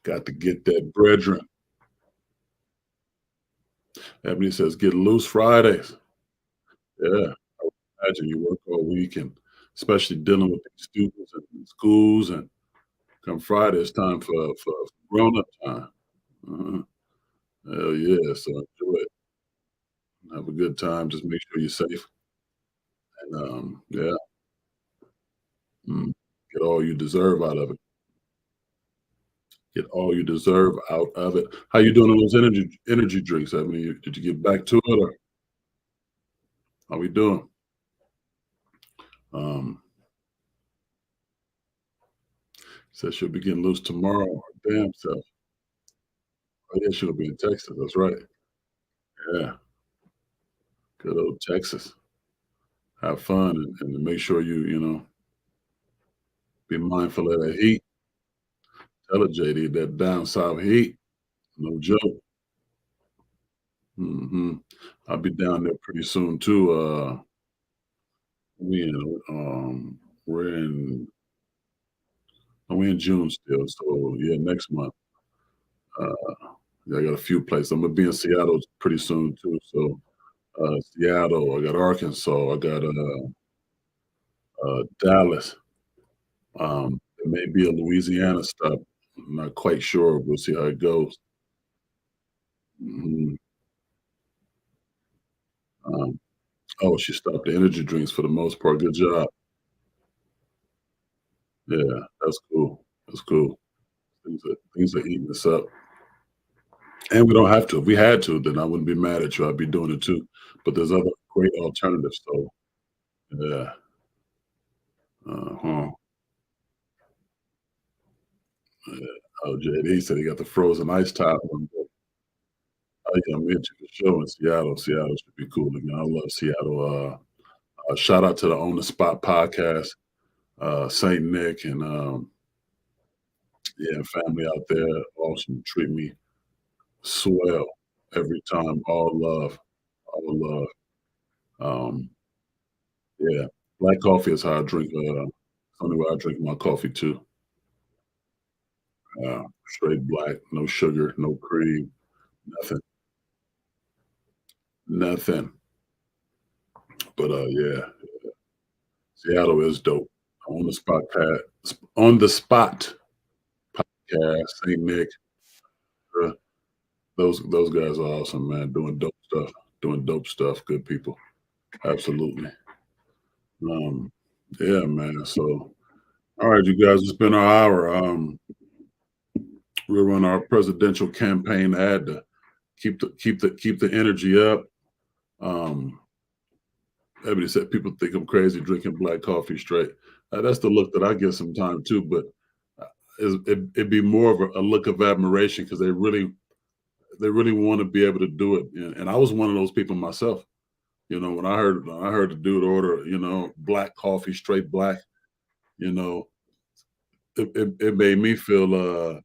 Got to get that brethren. Ebony says get loose Fridays. Yeah. I would imagine you work all weekend, especially dealing with these students and schools, and come Friday, it's time for grown-up time. Hell yeah. So enjoy it. Have a good time. Just make sure you're safe. And yeah. Get all you deserve out of it. Get all you deserve out of it. How you doing on those energy drinks? I mean, did you get back to it, or how we doing? Says she'll be getting loose tomorrow. Her damn self. Oh yeah, she'll be in Texas. That's right. Yeah. Good old Texas. Have fun, and make sure you know, be mindful of that heat. Tell her, JD, that down south heat, no joke. I'll be down there pretty soon too. We're in June still, so yeah, next month. Yeah, I got a few places. I'm gonna be in Seattle pretty soon too. So Seattle, I got Arkansas, I got Dallas. There may be a Louisiana stop. I'm not quite sure. We'll see how it goes. Oh, she stopped the energy drinks for the most part. Good job. Yeah, that's cool. That's cool. Things are eating us up. And we don't have to. If we had to, then I wouldn't be mad at you. I'd be doing it too. But there's other great alternatives. So, yeah. Yeah. Oh, JD said he got the frozen ice top one. Oh, yeah, I'm into the show in Seattle. Seattle should be cool again. I love Seattle. Shout out to the On the Spot podcast, Saint Nick, and yeah, family out there. Awesome. Treat me swell every time. All love. All love. Yeah. Black coffee is how I drink. Only way I drink my coffee too. Straight black, no sugar, no cream, nothing. But yeah, Seattle is dope. On the spot podcast, Saint Nick. Those guys are awesome, man. Doing dope stuff. Good people. Absolutely. Yeah, man. So, all right, you guys, it's been our hour. We'll run our presidential campaign ad to keep the energy up. Everybody said people think I'm crazy drinking black coffee straight. That's the look that I get sometimes too, but it'd be more of a look of admiration, because they really they really want to be able to do it. And I was one of those people myself. You know, when I heard the dude order, you know, black coffee, straight black, you know, it made me feel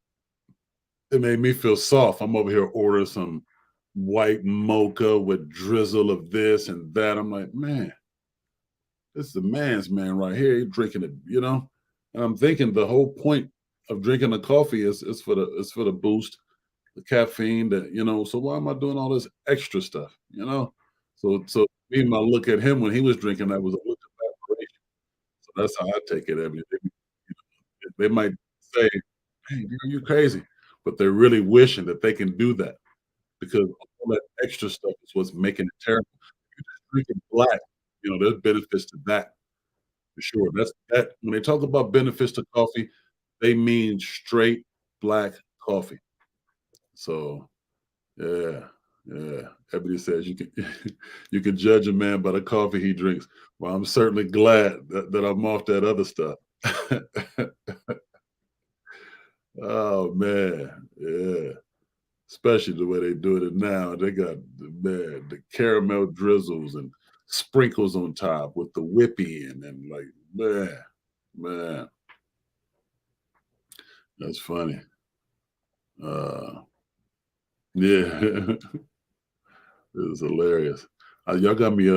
soft. I'm over here ordering some white mocha with drizzle of this and that. I'm like, man, this is a man's man right here. He's drinking it, you know. And I'm thinking the whole point of drinking the coffee is for the boost, the caffeine, that, you know. So why am I doing all this extra stuff, you know? So me, my look at him when he was drinking that was a look of admiration. So that's how I take it. I mean, they might say, "Hey, you crazy," but they're really wishing that they can do that, because all that extra stuff is what's making it terrible. If you're just drinking black, you know, there's benefits to that for sure. That when they talk about benefits to coffee, they mean straight black coffee. So yeah, yeah. Ebony says you can you can judge a man by the coffee he drinks. Well, I'm certainly glad that I'm off that other stuff. Oh man, yeah. Especially the way they do it now. They got the caramel drizzles and sprinkles on top with the whippy and like man, that's funny. Yeah, it's hilarious. Y'all got me.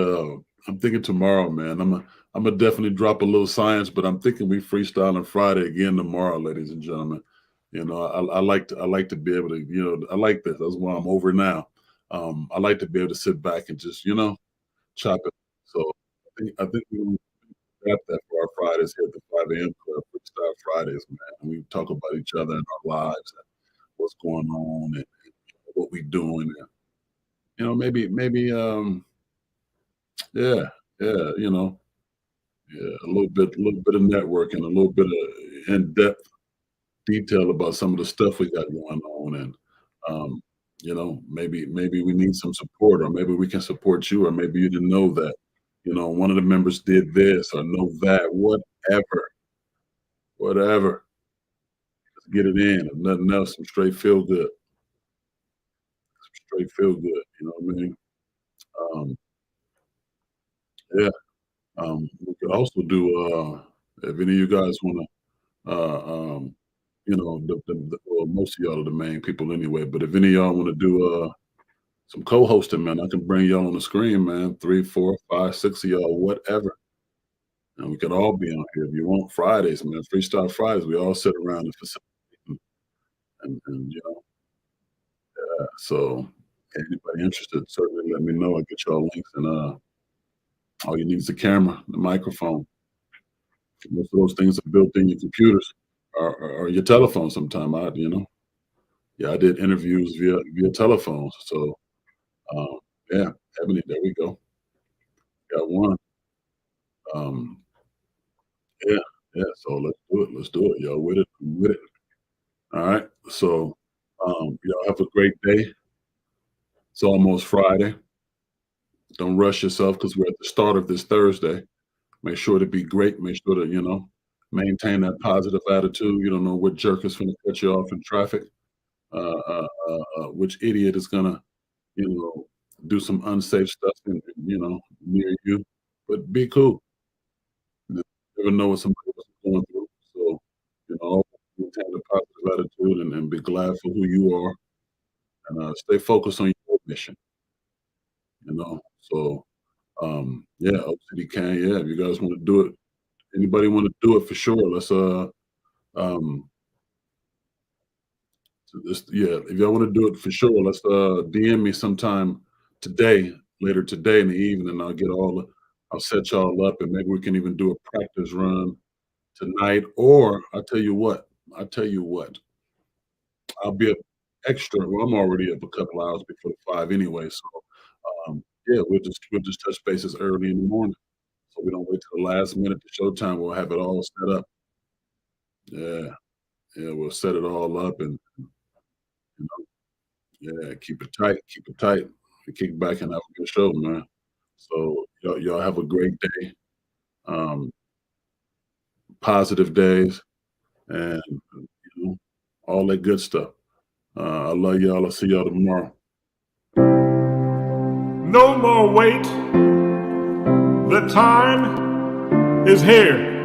I'm thinking tomorrow, man. I'm gonna definitely drop a little science, but I'm thinking we freestyling Friday again tomorrow, ladies and gentlemen. You know, I like to be able to, you know, I like this. That's why I'm over now. I like to be able to sit back and just, you know, chop it. So I think we got that for our Fridays here at the 5 a.m. Club, Freestyle Fridays, man. We talk about each other and our lives and what's going on and what we doing. And, you know, maybe yeah, you know, yeah, a little bit of networking, a little bit of in-depth detail about some of the stuff we got going on. And you know, maybe we need some support, or maybe we can support you, or maybe you didn't know that, you know, one of the members did this or know that, whatever. Just get it in. If nothing else, some straight feel good. Straight feel good, you know what I mean? Yeah. We could also do if any of you guys wanna you know, well, most of y'all are the main people anyway, but if any of y'all want to do some co-hosting, man, I can bring y'all on the screen, man. 3, 4, 5, 6 of y'all, whatever. And we could all be on here if you want. Fridays, man. Freestyle Fridays. We all sit around and facilitate and you know, so anybody interested, certainly let me know. I'll get y'all links, and all you need is a camera, the microphone. Most of those things are built in your computers or your telephone sometime. You know. Yeah, I did interviews via telephones. So yeah, Ebony, there we go. Got one. Yeah, so let's do it, y'all. With it. All right. So y'all have a great day. It's almost Friday. Don't rush yourself, because we're at the start of this Thursday. Make sure to be great. Make sure to, you know, maintain that positive attitude. You don't know what jerk is going to cut you off in traffic. Which idiot is gonna, you know, do some unsafe stuff, you know, near you. But be cool. You never know what somebody else is going through. So, you know, maintain a positive attitude and be glad for who you are, and stay focused on your mission. You know, so yeah, Oak City can. Yeah, if you guys want to do it, anybody want to do it for sure. Let's yeah, if y'all want to do it for sure, let's DM me sometime today, later today in the evening. I'll set y'all up, and maybe we can even do a practice run tonight. Or I'll tell you what, I'll be up extra. Well, I'm already up a couple hours before 5 anyway. So yeah, we'll just touch bases early in the morning, so we don't wait till the last minute to showtime. We'll have it all set up. Yeah, we'll set it all up, and you know, yeah, keep it tight, and kick back and have a good show, man. So y'all have a great day, positive days, and you know, all that good stuff. I love y'all. I'll see y'all tomorrow. No more wait. The time is here.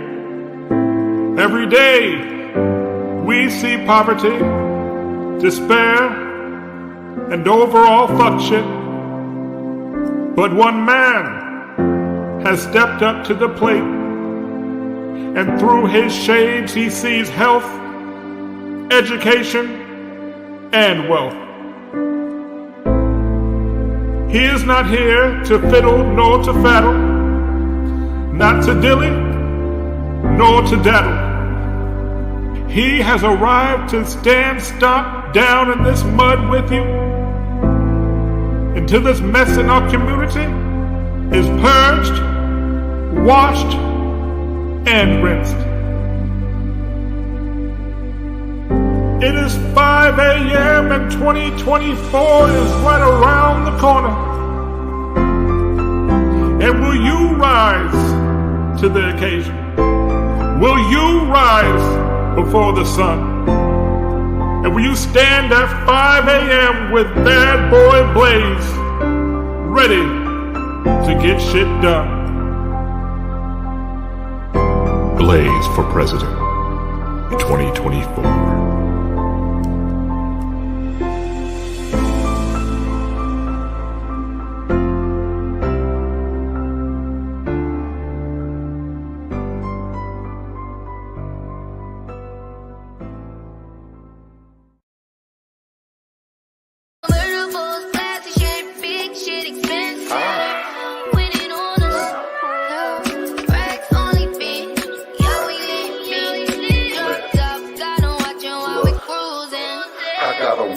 Every day we see poverty, despair, and overall fuck shit. But one man has stepped up to the plate, and through his shades he sees health, education, and wealth. He is not here to fiddle nor to faddle, not to dilly nor to daddle. He has arrived to stand stock down in this mud with you, until this mess in our community is purged, washed, and rinsed. It is 5 a.m. and 2024 is right around the corner. And will you rise to the occasion? Will you rise before the sun? And will you stand at 5 a.m. with Bad Boy Blaze, ready to get shit done? Blaze for President 2024.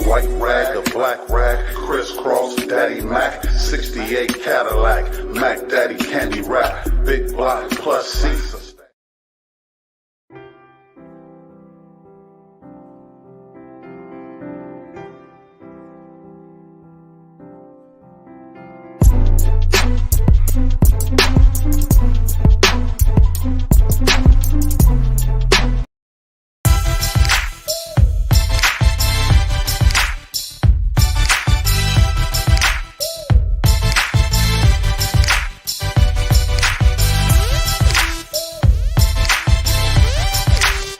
White rag, a black rag, crisscross, Daddy Mac, 68 Cadillac, Mac Daddy candy wrap, big block plus seats,